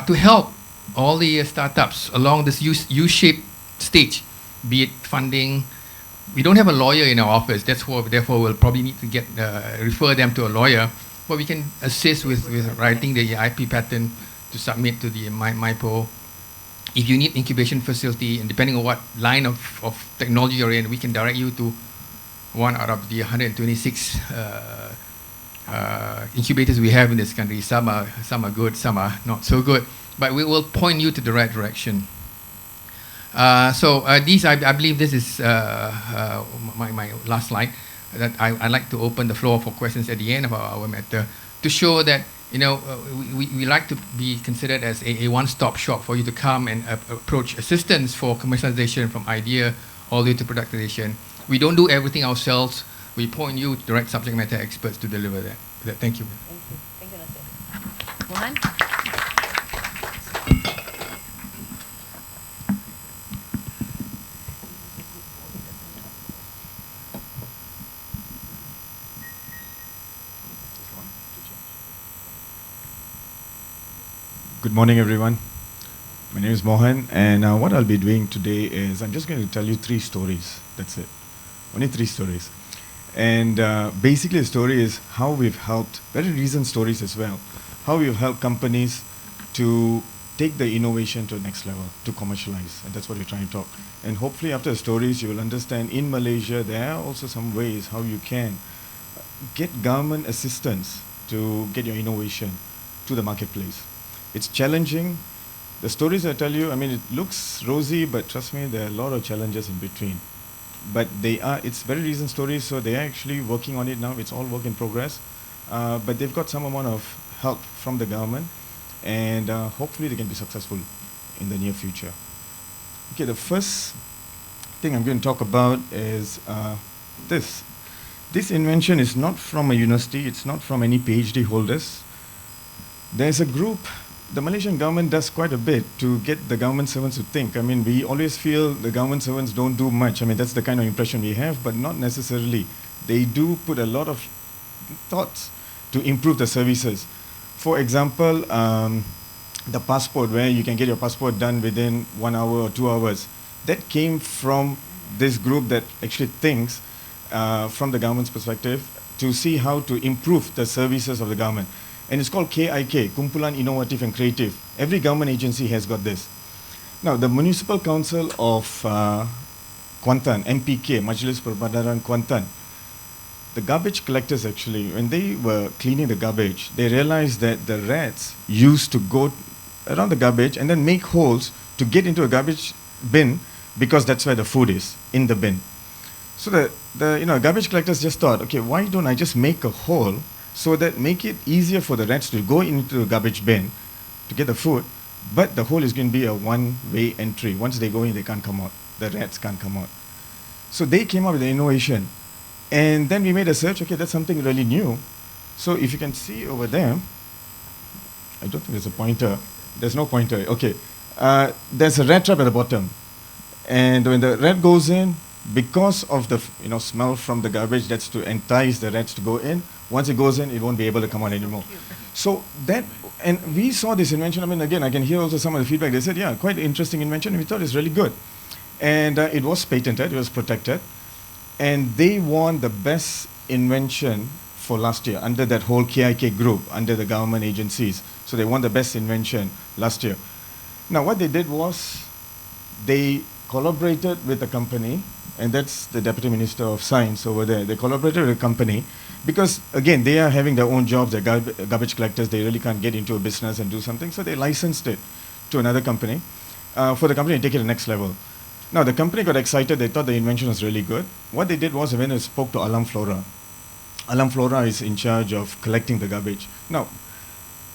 Speaker 4: to help all the startups along this U-shaped stage, be it funding. We don't have a lawyer in our office, therefore we'll probably need to refer them to a lawyer, but we can assist with writing the IP patent to submit to the MIPO. If you need incubation facility, and depending on what line of technology you're in, we can direct you to one out of the 126 incubators we have in this country. Some are good, some are not so good, but we will point you to the right direction. These, I believe this is my last slide, that I'd like to open the floor for questions at the end of our matter to show that we like to be considered as a one-stop shop for you to come and approach assistance for commercialization from idea all the way to productization. We don't do everything ourselves. We point you to the right subject matter experts to deliver that. Thank you.
Speaker 1: Thank you, Naser. Mohan?
Speaker 5: Good morning, everyone. My name is Mohan, and what I'll be doing today is I'm just going to tell you 3 stories. That's it. Only 3 stories. And basically the story is how we've helped, very recent stories as well, how we've helped companies to take the innovation to the next level, to commercialize. And that's what we're trying to talk. And hopefully after the stories, you will understand in Malaysia, there are also some ways how you can get government assistance to get your innovation to the marketplace. It's challenging. The stories I tell you, I mean, it looks rosy, but trust me, there are a lot of challenges in between. But it's very recent stories, so they are actually working on it now. It's all work in progress. But they've got some amount of help from the government, and hopefully they can be successful in the near future. Okay, the first thing I'm going to talk about is this. This invention is not from a university. It's not from any PhD holders. There's a group. The Malaysian government does quite a bit to get the government servants to think. I mean, we always feel the government servants don't do much. I mean, that's the kind of impression we have, but not necessarily. They do put a lot of thoughts to improve the services. For example, the passport, where you can get your passport done within 1 hour or 2 hours. That came from this group that actually thinks from the government's perspective to see how to improve the services of the government. And it's called KIK, Kumpulan Inovatif and Creative. Every government agency has got this. Now, the Municipal Council of Kuantan, MPK, Majlis Perbadaran Kuantan, the garbage collectors actually, when they were cleaning the garbage, they realized that the rats used to go around the garbage and then make holes to get into a garbage bin because that's where the food is, in the bin. So the garbage collectors just thought, okay, why don't I just make a hole so that make it easier for the rats to go into the garbage bin to get the food, but the hole is going to be a one-way entry. Once they go in, they can't come out. The rats can't come out. So they came up with the innovation. And then we made a search, okay, that's something really new. So if you can see over there, I don't think there's a pointer. There's no pointer, okay. There's a rat trap at the bottom. And when the rat goes in, because of the smell from the garbage, that's to entice the rats to go in. Once it goes in, it won't be able to come out anymore. So that, and we saw this invention. I mean, again, I can hear also some of the feedback. They said, yeah, quite interesting invention. And we thought it's really good. And it was patented, it was protected. And they won the best invention for last year under that whole KIK group, under the government agencies. So they won the best invention last year. Now, what they did was they collaborated with a company, and that's the Deputy Minister of Science over there. They collaborated with a company because, again, they are having their own jobs. They're garbage collectors. They really can't get into a business and do something. So they licensed it to another company for the company to take it to the next level. Now, the company got excited. They thought the invention was really good. What they did was they went and spoke to Alam Flora. Alam Flora is in charge of collecting the garbage. Now,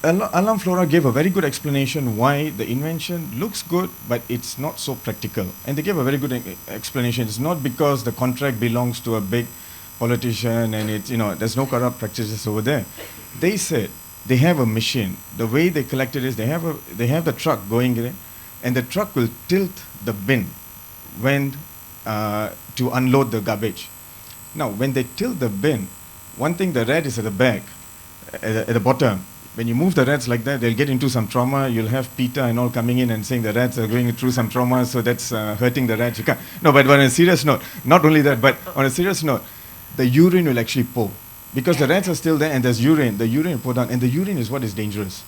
Speaker 5: Alam Flora gave a very good explanation why the invention looks good, but it's not so practical. And they gave a very good explanation. It's not because the contract belongs to a big politician and it's, there's no corrupt practices over there. They said they have a machine. The way they collect it is they have the truck going there, and the truck will tilt the bin when to unload the garbage. Now, when they tilt the bin, one thing, the rat is at the back, at the bottom. When you move the rats like that, they'll get into some trauma. You'll have PETA and all coming in and saying the rats are going through some trauma, so that's hurting the rats. You can't. No, but on a serious note, not only that, but on a serious note, the urine will actually pour. Because the rats are still there and there's urine, the urine will pour down, and the urine is what is dangerous.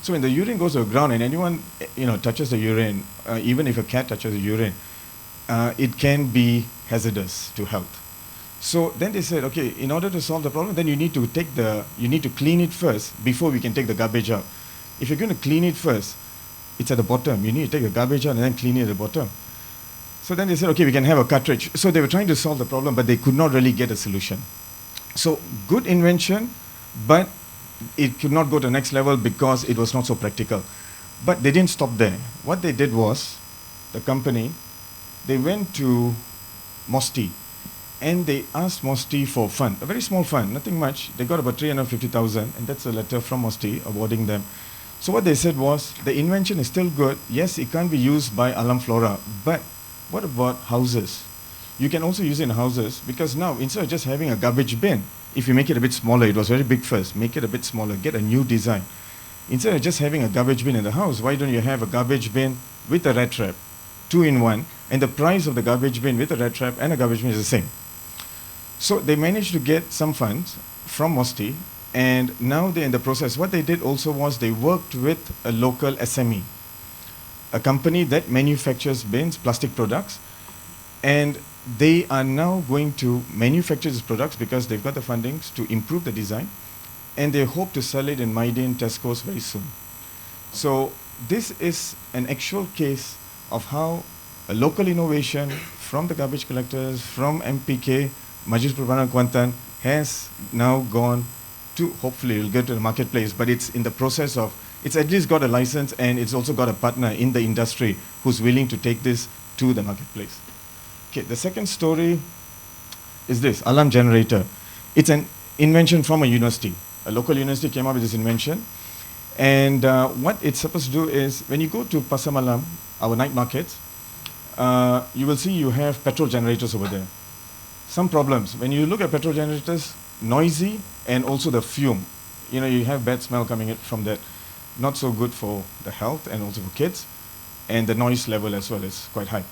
Speaker 5: So when the urine goes to the ground and anyone touches the urine, even if a cat touches the urine, it can be hazardous to health. So then they said, okay, in order to solve the problem, then you need to clean it first before we can take the garbage out. If you're going to clean it first, it's at the bottom. You need to take the garbage out and then clean it at the bottom. So then they said, okay, we can have a cartridge. So they were trying to solve the problem, but they could not really get a solution. So good invention, but it could not go to the next level because it was not so practical. But they didn't stop there. What they did was, the company, they went to MOSTI, and they asked MOSTI for a fund, a very small fund, nothing much. They got about 350,000, and that's a letter from MOSTI awarding them. So what they said was, the invention is still good. Yes, it can't be used by Alam Flora, but what about houses? You can also use it in houses, because now, instead of just having a garbage bin, if you make it a bit smaller, it was very big first, make it a bit smaller, get a new design. Instead of just having a garbage bin in the house, why don't you have a garbage bin with a rat trap, 2-in-1, and the price of the garbage bin with a rat trap and a garbage bin is the same. So they managed to get some funds from MOSTI, and now they're in the process. What they did also was they worked with a local SME, a company that manufactures bins, plastic products, and they are now going to manufacture these products because they've got the fundings to improve the design, and they hope to sell it in Maidin, Tesco's very soon. So this is an actual case of how a local innovation from the garbage collectors, from MPK, Majlis Perbadaran Kuantan, has now gone to, hopefully it'll get to the marketplace, but it's in the process of, it's at least got a license, and it's also got a partner in the industry who's willing to take this to the marketplace. Okay, the second story is this, alarm generator. It's an invention from a university. A local university came up with this invention, and what it's supposed to do is, when you go to Pasar Malam, our night markets, you will see you have petrol generators over there. Some problems. When you look at petrol generators, noisy, and also the fume. You have bad smell coming in from that. Not so good for the health and also for kids. And the noise level as well is quite high.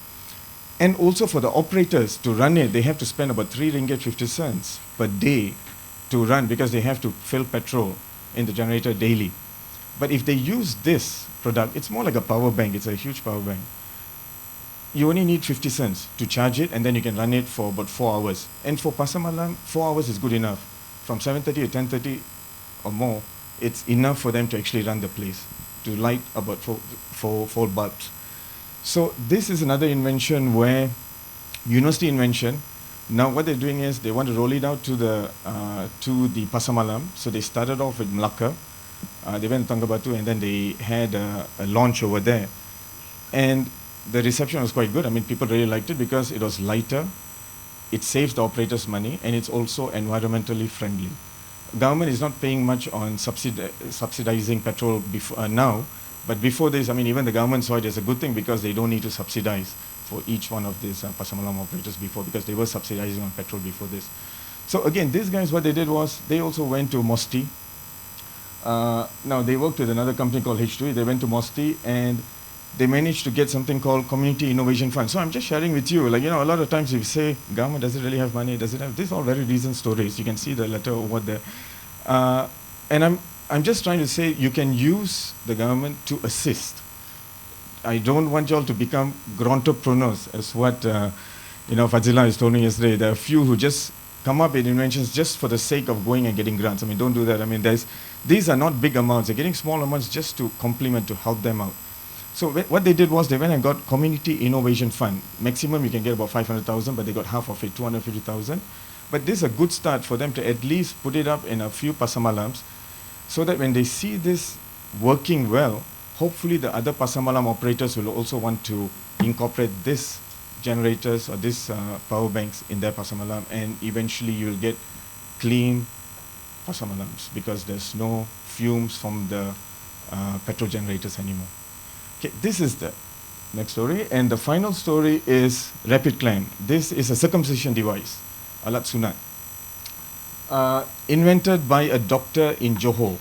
Speaker 5: And also for the operators to run it, they have to spend about 3 ringgit 50 cents per day to run, because they have to fill petrol in the generator daily. But if they use this product, it's more like a power bank. It's a huge power bank. you only need 50 cents to charge it, and then you can run it for about 4 hours. And for Pasar Malam, 4 hours is good enough. From 7:30 to 10:30 or more, it's enough for them to actually run the place, to light about four bulbs. So this is another invention where university invention. Now what they're doing is they want to roll it out to the Pasar Malam. So they started off with Melaka. They went to Tangabatu, and then they had a launch over there. And the reception was quite good. I mean, people really liked it because it was lighter, it saves the operators money, and it's also environmentally friendly. Government is not paying much on subsidizing petrol now, but before this, I mean, even the government saw it as a good thing because they don't need to subsidize for each one of these Pasar Malam operators before, because they were subsidizing on petrol before this. So again, these guys, what they did was, they also went to Mosti. Now they worked with another company called H2E. They went to Mosti, and they managed to get something called Community Innovation Fund. So I'm just sharing with you, like, a lot of times you say, government, does it really have money? Does it have? These are all very recent stories. You can see the letter over there. And I'm just trying to say, you can use the government to assist. I don't want you all to become entrepreneurs, as what Fazila has told me yesterday. There are a few who just come up with inventions just for the sake of going and getting grants. I mean, don't do that. I mean, these are not big amounts. They're getting small amounts just to complement, to help them out. So what they did was, they went and got Community Innovation Fund. Maximum you can get about 500,000, but they got half of it, 250,000. But this is a good start for them to at least put it up in a few Pasar Malams, so that when they see this working well, hopefully the other Pasar Malam operators will also want to incorporate this generators or this power banks in their Pasar Malam, and eventually you'll get clean Pasar Malams because there's no fumes from the petrol generators anymore. Okay, this is the next story, and the final story is rapid clamp. This is a circumcision device, alat sunat, invented by a doctor in Johor,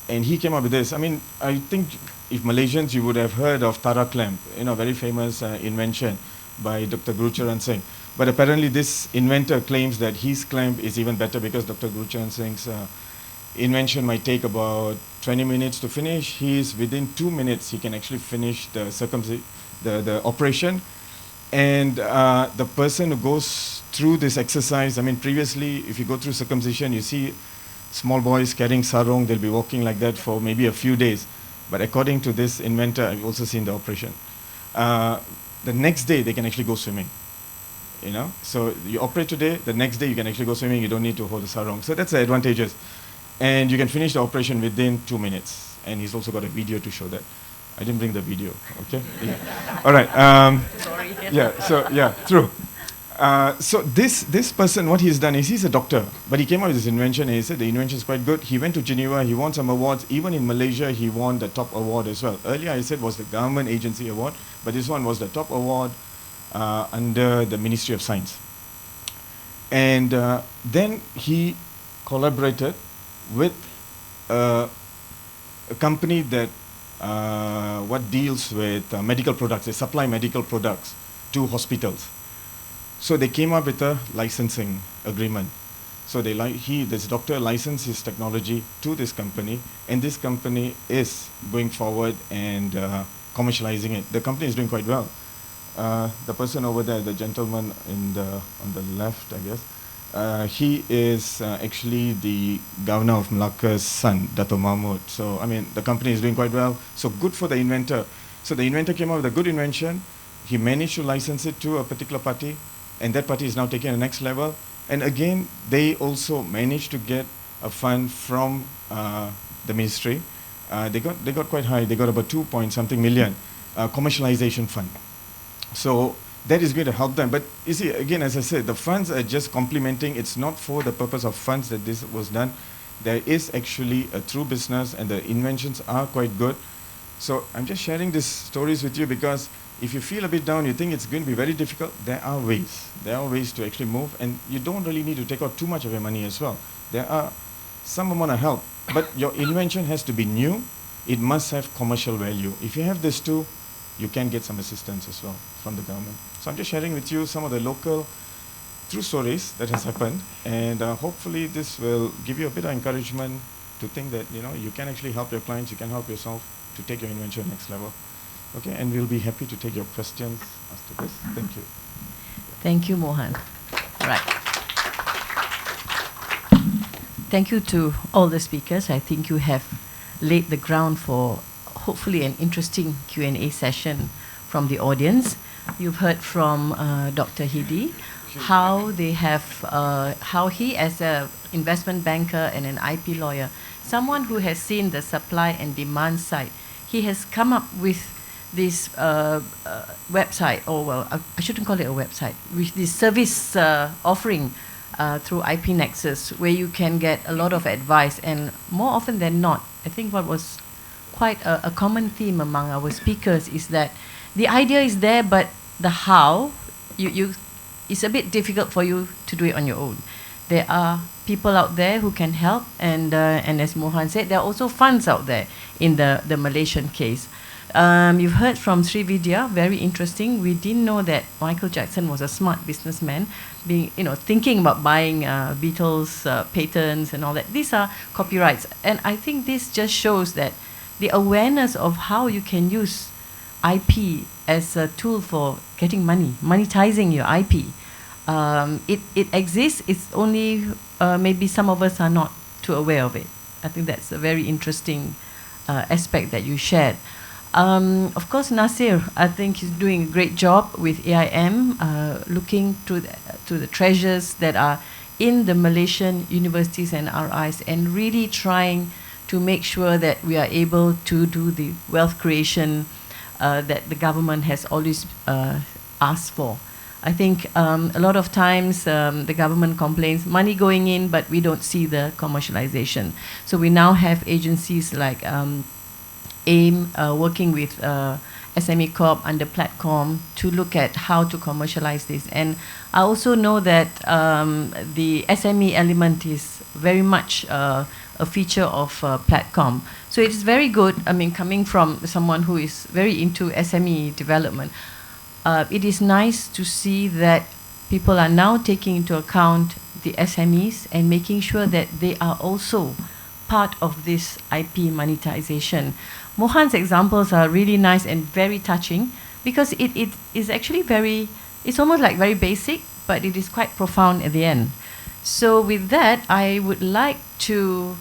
Speaker 5: and he came up with this. I mean, I think if Malaysians, you would have heard of Tara clamp, very famous invention by Dr. Gurucharan Singh. But apparently this inventor claims that his clamp is even better, because Dr. Gurucharan Singh's invention might take about 20 minutes to finish. He's within 2 minutes, he can actually finish the operation. And the person who goes through this exercise, I mean, previously, if you go through circumcision, you see small boys carrying sarong, they'll be walking like that for maybe a few days. But according to this inventor, I've also seen the operation. The next day, they can actually go swimming. So you operate today, the next day you can actually go swimming, you don't need to hold the sarong. So that's the advantages. And you can finish the operation within 2 minutes. And he's also got a video to show that. I didn't bring the video, okay? Yeah. All right.
Speaker 1: Sorry.
Speaker 5: True. So this person, what he's done is, he's a doctor, but he came up with this invention, and he said the invention is quite good. He went to Geneva, he won some awards. Even in Malaysia, he won the top award as well. Earlier I said was the government agency award, but this one was the top award under the Ministry of Science. And then he collaborated with a company that deals with medical products. They supply medical products to hospitals. So they came up with a licensing agreement. So this doctor licensed his technology to this company, and this company is going forward and commercializing it. The company is doing quite well. The person over there, the gentleman on the left, I guess, he is actually the governor of Melaka's son, Dato Mahmud. So, I mean, the company is doing quite well. So good for the inventor. So the inventor came up with a good invention. He managed to license it to a particular party, and that party is now taking the next level. And again, they also managed to get a fund from the ministry. They got quite high. They got about 2-point-something million commercialization fund. So that is going to help them. But you see, again, as I said, the funds are just complementing. It's not for the purpose of funds that this was done. There is actually a true business, and the inventions are quite good. So I'm just sharing these stories with you because if you feel a bit down, you think it's going to be very difficult, there are ways. There are ways to actually move, and you don't really need to take out too much of your money as well. There are some amount of help, but your invention has to be new. It must have commercial value. If you have this too, you can get some assistance as well from the government. So I'm just sharing with you some of the local true stories that has happened, and hopefully this will give you a bit of encouragement to think that you can actually help your clients, you can help yourself to take your invention next level. Okay, and we'll be happy to take your questions after this. Thank you.
Speaker 1: Thank you, Mohan. Right. Thank you to all the speakers. I think you have laid the ground for hopefully an interesting Q&A session from the audience. You've heard from Dr. Hidi how they have, how he as an investment banker and an IP lawyer, someone who has seen the supply and demand side, he has come up with this website, or well, I shouldn't call it a website, with this service offering through IP Nexus, where you can get a lot of advice, and more often than not, I think what was quite a common theme among our speakers is that the idea is there, but the how, it's a bit difficult for you to do it on your own. There are people out there who can help, and as Mohan said, there are also funds out there in the Malaysian case. You've heard from Srividya, very interesting. We didn't know that Michael Jackson was a smart businessman, thinking about buying Beatles patents and all that. These are copyrights, and I think this just shows that the awareness of how you can use IP as a tool for getting money, monetizing your IP. It exists. It's only maybe some of us are not too aware of it. I think that's a very interesting aspect that you shared. Of course, Naser, I think he's doing a great job with AIM, looking to the treasures that are in the Malaysian universities and RIs, and really trying to make sure that we are able to do the wealth creation that the government has always asked for. I think a lot of times the government complains, money going in, but we don't see the commercialization. So we now have agencies like AIM working with SME Corp under Platform to look at how to commercialize this. And I also know that the SME element is very much a feature of Platform. So it's very good, I mean, coming from someone who is very into SME development. It is nice to see that people are now taking into account the SMEs and making sure that they are also part of this IP monetization. Mohan's examples are really nice and very touching, because it is actually it's almost like very basic, but it is quite profound at the end. So with that, I would like to,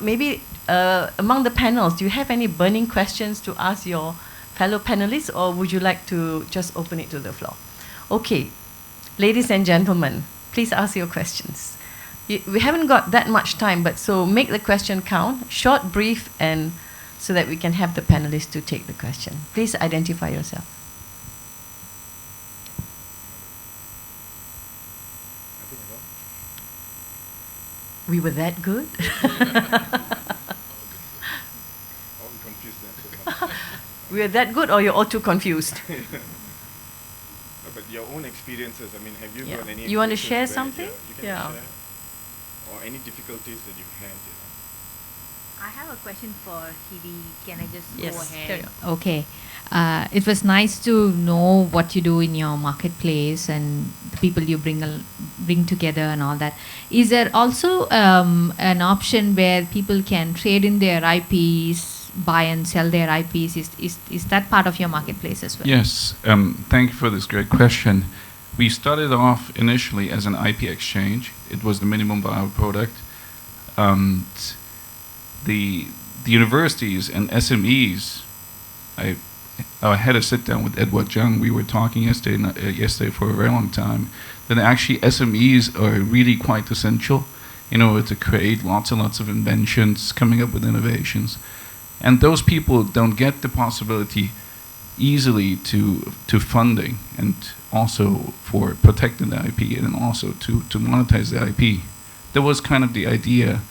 Speaker 1: maybe among the panels, do you have any burning questions to ask your fellow panelists, or would you like to just open it to the floor? Okay, ladies and gentlemen, please ask your questions. We haven't got that much time, but so make the question count, short, brief, and so that we can have the panelists to take the question. Please identify yourself. We were that good? We were that good, or you're all too confused?
Speaker 5: But your own experiences, I mean, have you got any?
Speaker 1: You want to share something?
Speaker 5: You can share, or any difficulties that you've had,
Speaker 3: I have a question for Hidi. Can I just
Speaker 1: Yes,
Speaker 3: go ahead?
Speaker 1: carry on.
Speaker 3: Okay. It was nice to know what you do in your marketplace and the people you bring together and all that. Is there also an option where people can trade in their IPs, buy and sell their IPs? Is that part of your marketplace as well?
Speaker 2: Yes, thank you for this great question. We started off initially as an IP exchange. It was the minimum viable product. The universities and SMEs, I had a sit down with Edward Jung. We were talking yesterday for a very long time, that actually SMEs are really quite essential, to create lots and lots of inventions, coming up with innovations. And those people don't get the possibility easily to funding, and also for protecting the IP, and also to monetize the IP. That was kind of the idea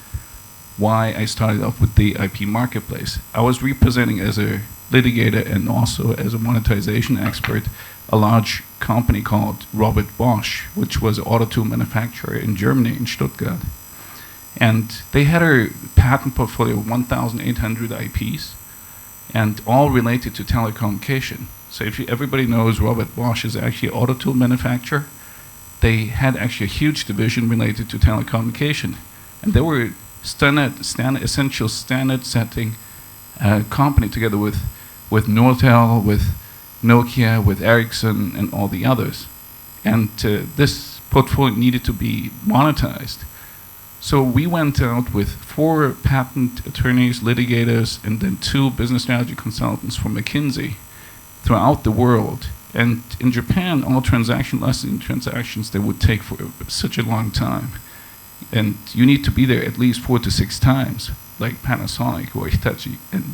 Speaker 2: why I started off with the IP marketplace. I was representing as a litigator and also as a monetization expert a large company called Robert Bosch, which was an auto tool manufacturer in Germany, in Stuttgart. And they had a patent portfolio of 1,800 IPs, and all related to telecommunication. So if everybody knows Robert Bosch is actually an auto tool manufacturer, they had actually a huge division related to telecommunication. And they were essential standard setting company together with with Nortel, with Nokia, with Ericsson, and all the others. And this portfolio needed to be monetized. So we went out with 4 patent attorneys, litigators, and then 2 business strategy consultants from McKinsey throughout the world. And in Japan, all transaction licensing transactions, they would take for such a long time. And you need to be there at least 4 to 6 times, like Panasonic or Hitachi and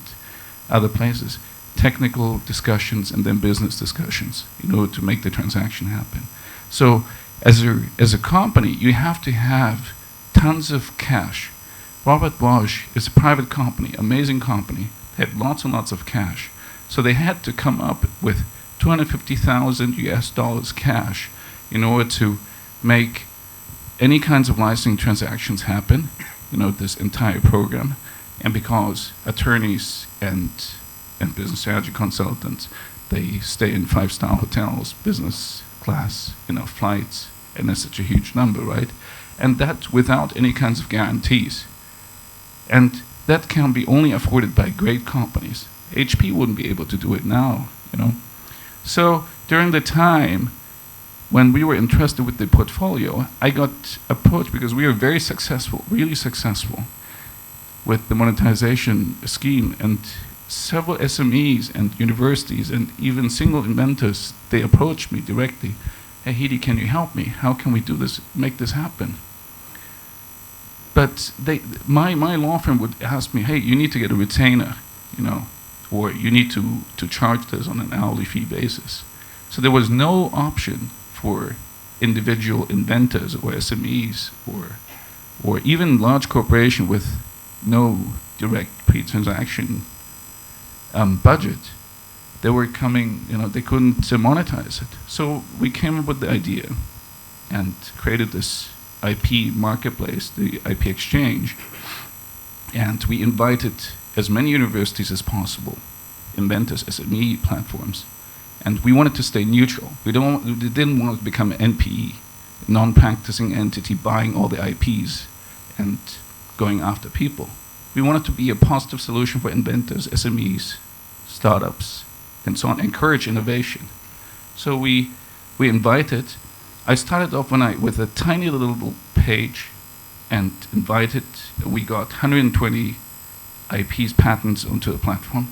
Speaker 2: other places. Technical discussions and then business discussions in order to make the transaction happen. So as a company, you have to have tons of cash. Robert Bosch is a private company, amazing company. They had lots and lots of cash. So they had to come up with $250,000 cash in order to make any kinds of licensing transactions happen, this entire program. And because attorneys and business strategy consultants, they stay in 5-star hotels, business class, flights, and that's such a huge number, right? And that without any kinds of guarantees. And that can be only afforded by great companies. HP wouldn't be able to do it now, So during the time when we were entrusted with the portfolio, I got approached because we were very successful, really successful with the monetization scheme, and several SMEs and universities and even single inventors, they approached me directly. Hey, Hidi, can you help me? How can we do this, make this happen? But my law firm would ask me, hey, you need to get a retainer, or you need to charge this on an hourly fee basis. So there was no option for individual inventors or SMEs or even large corporation with no direct pre-transaction budget. They were coming, they couldn't monetize it. So we came up with the idea and created this IP marketplace, the IP exchange, and we invited as many universities as possible, inventors, SME platforms, and we wanted to stay neutral. We didn't want to become an NPE, non-practicing entity buying all the IPs and going after people. We wanted to be a positive solution for inventors, SMEs, startups, and so on, encourage innovation. So we invited, I started off with a tiny little page and invited, we got 120 IPs, patents onto the platform,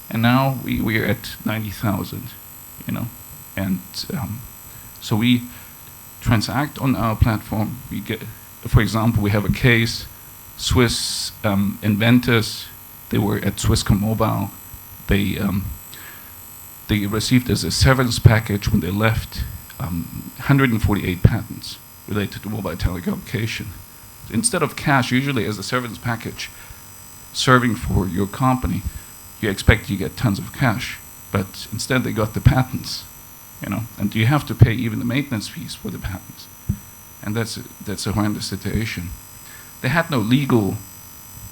Speaker 2: and now we are at 90,000, and so we transact on our platform. We get, for example, we have a case, Swiss inventors, they were at Swisscom Mobile, they received as a severance package when they left 148 patents related to mobile telecommunication. Instead of cash, usually as a severance package, serving for your company, you expect you get tons of cash, but instead they got the patents, and you have to pay even the maintenance fees for the patents, and that's a horrendous situation. They had no legal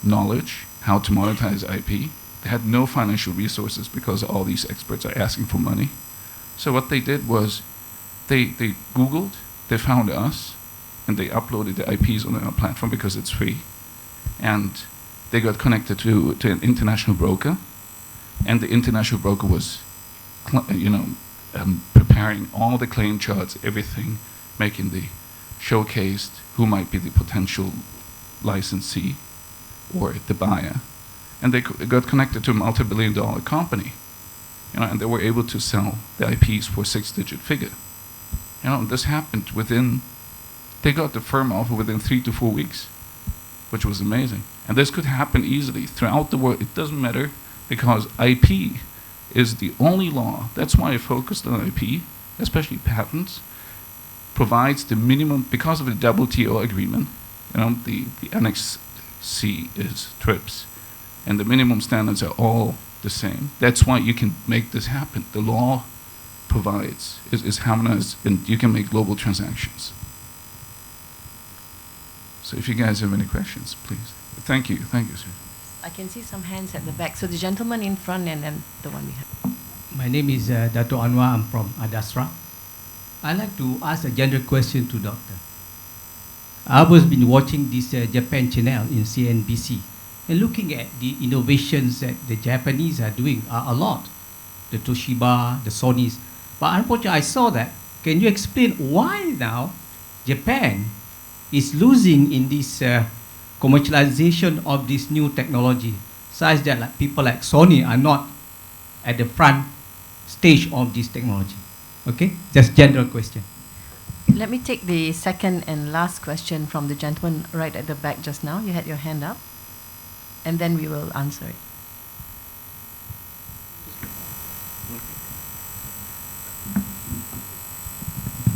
Speaker 2: knowledge how to monetize IP. They had no financial resources because all these experts are asking for money. So what they did was they Googled, they found us, and they uploaded the IPs on our platform because it's free, and they got connected to an international broker, and the international broker was, preparing all the claim charts, everything, making the showcased who might be the potential licensee or the buyer, and they got connected to a multi-billion-dollar company, and they were able to sell the IPs for a 6-digit figure. This happened they got the firm offer within 3 to 4 weeks, which was amazing. And this could happen easily throughout the world. It doesn't matter, because IP is the only law. That's why I focused on IP, especially patents, provides the minimum, because of the WTO agreement, the Annex C is TRIPS, and the minimum standards are all the same. That's why you can make this happen. The law provides, is harmonized, and you can make global transactions. So if you guys have any questions, please. Thank you, sir.
Speaker 1: I can see some hands at the back. So the gentleman in front and then the one behind.
Speaker 6: My name is Dato Anwar. I'm from Adastra. I'd like to ask a general question to Doctor. I was been watching this Japan channel in CNBC and looking at the innovations that the Japanese are doing are a lot. the Toshiba, the Sonys. But unfortunately, I saw that. Can you explain why now Japan is losing in this commercialization of this new technology, such that like, people like Sony are not at the front stage of this technology? Okay, just general question.
Speaker 1: Let me take the second and last question from the gentleman right at the back just now. You had your hand up, and then we will answer it.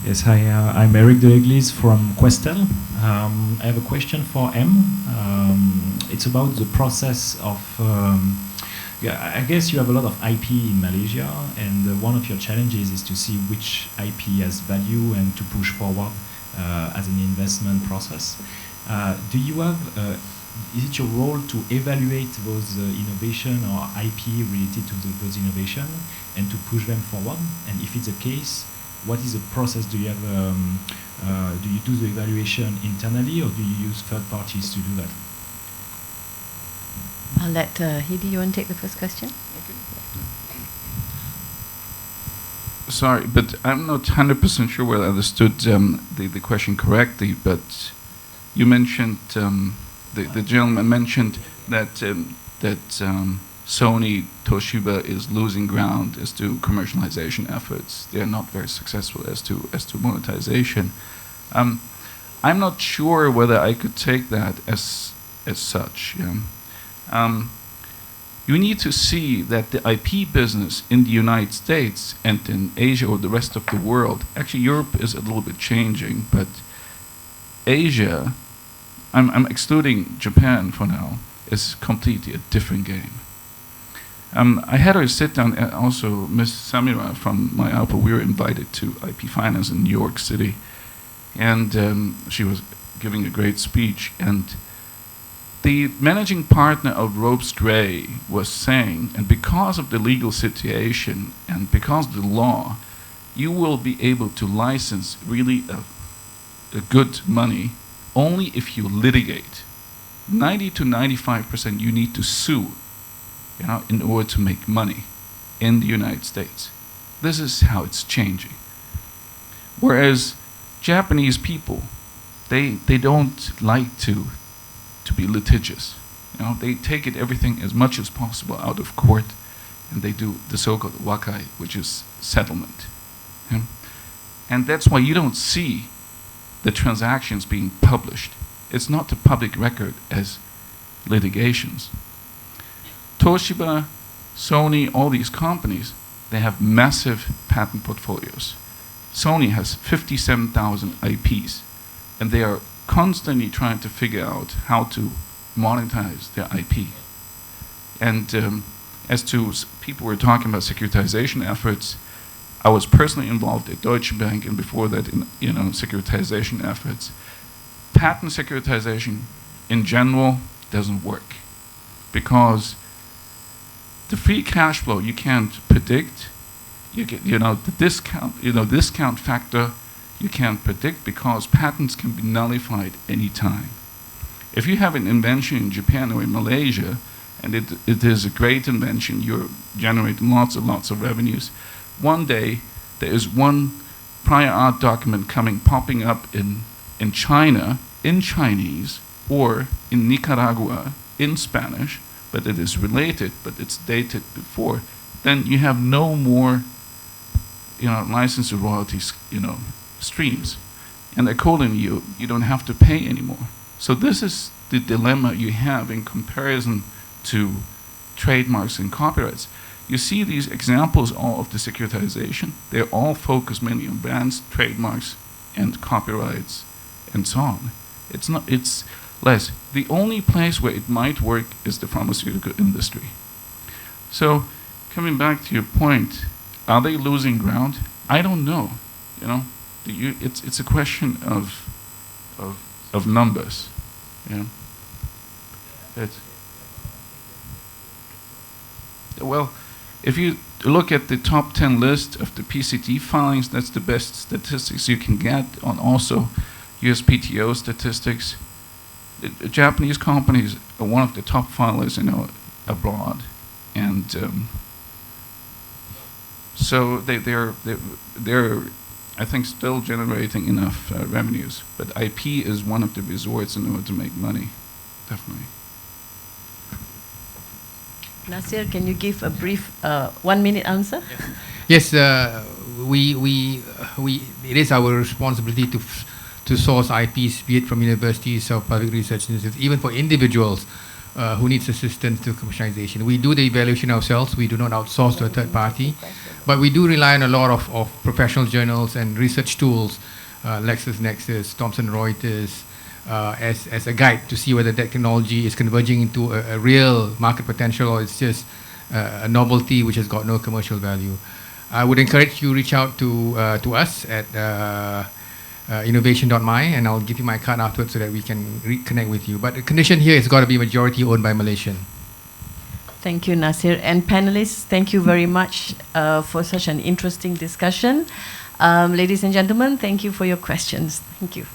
Speaker 7: Yes, hi, I'm Eric de L'Eglise from Questel. I have a question for M. It's about the process of, yeah, I guess you have a lot of IP in Malaysia, and one of your challenges is to see which IP has value and to push forward as an investment process. Do you have, is it your role to evaluate those innovation or IP related to those innovation and to push them forward? And if it's the case, what is the process? Do you have, do you do the evaluation internally, or do you use third parties to do that?
Speaker 1: I'll let Hidi, you want to take the first question?
Speaker 2: Sorry, but I'm not 100% sure whether I understood the question correctly, but you mentioned, the gentleman mentioned that, Sony, Toshiba is losing ground as to commercialization efforts. They are not very successful as to monetization. I'm not sure whether I could take that as such. Yeah. You need to see that the IP business in the United States and in Asia or the rest of the world, actually Europe is a little bit changing, but Asia, I'm excluding Japan for now, is completely a different game. I had her sit down, also Ms. Samira from my Alpha, we were invited to IP Finance in New York City, and she was giving a great speech, and the managing partner of Ropes Gray was saying, and because of the legal situation and because of the law, you will be able to license really a good money only if you litigate. 90 to 95% you need to sue, you know, in order to make money in the United States. This is how it's changing. Whereas Japanese people, they don't like to be litigious. You know, they take it everything as much as possible out of court, and they do the so-called wakai, which is settlement. Yeah? And that's why you don't see the transactions being published. It's not a public record as litigations. Toshiba, Sony, all these companies, they have massive patent portfolios. Sony has 57,000 IPs, and they are constantly trying to figure out how to monetize their IP. And as to people were talking about securitization efforts, I was personally involved at Deutsche Bank, and before that in securitization efforts. Patent securitization in general doesn't work because the free cash flow you can't predict. You get, the discount factor you can't predict because patents can be nullified anytime. If you have an invention in Japan or in Malaysia, and it is a great invention, you're generating lots and lots of revenues, one day there is one prior art document popping up in China, in Chinese, or in Nicaragua, in Spanish, but it is related, but it's dated before, then you have no more license or royalties, streams. And accordingly, you don't have to pay anymore. So this is the dilemma you have in comparison to trademarks and copyrights. You see these examples all of the securitization, they're all focused mainly on brands, trademarks, and copyrights, and so on. It's less. The only place where it might work is the pharmaceutical industry. So, coming back to your point, are they losing ground? I don't know. It's a question of numbers. Well, if you look at the top 10 list of the PCT filings, that's the best statistics you can get on also USPTO statistics. The Japanese companies are one of the top filers, abroad, and So they're I think still generating enough revenues, but IP is one of the resorts in order to make money, definitely.
Speaker 1: Naser, can you give a brief 1-minute answer?
Speaker 4: Yes, it is our responsibility to source IPs, be it from universities or public research institutes, even for individuals who needs assistance to commercialization. We do the evaluation ourselves. We do not outsource to a third party, but we do rely on a lot of professional journals and research tools, Nexus, Thomson Reuters, as a guide to see whether that technology is converging into a real market potential or it's just a novelty which has got no commercial value. I would encourage you to reach out to us at innovation.my, and I'll give you my card afterwards so that we can reconnect with you. But the condition here is got to be majority owned by Malaysian.
Speaker 1: Thank you, Naser. And panelists, thank you very much for such an interesting discussion. Ladies and gentlemen, thank you for your questions. Thank you.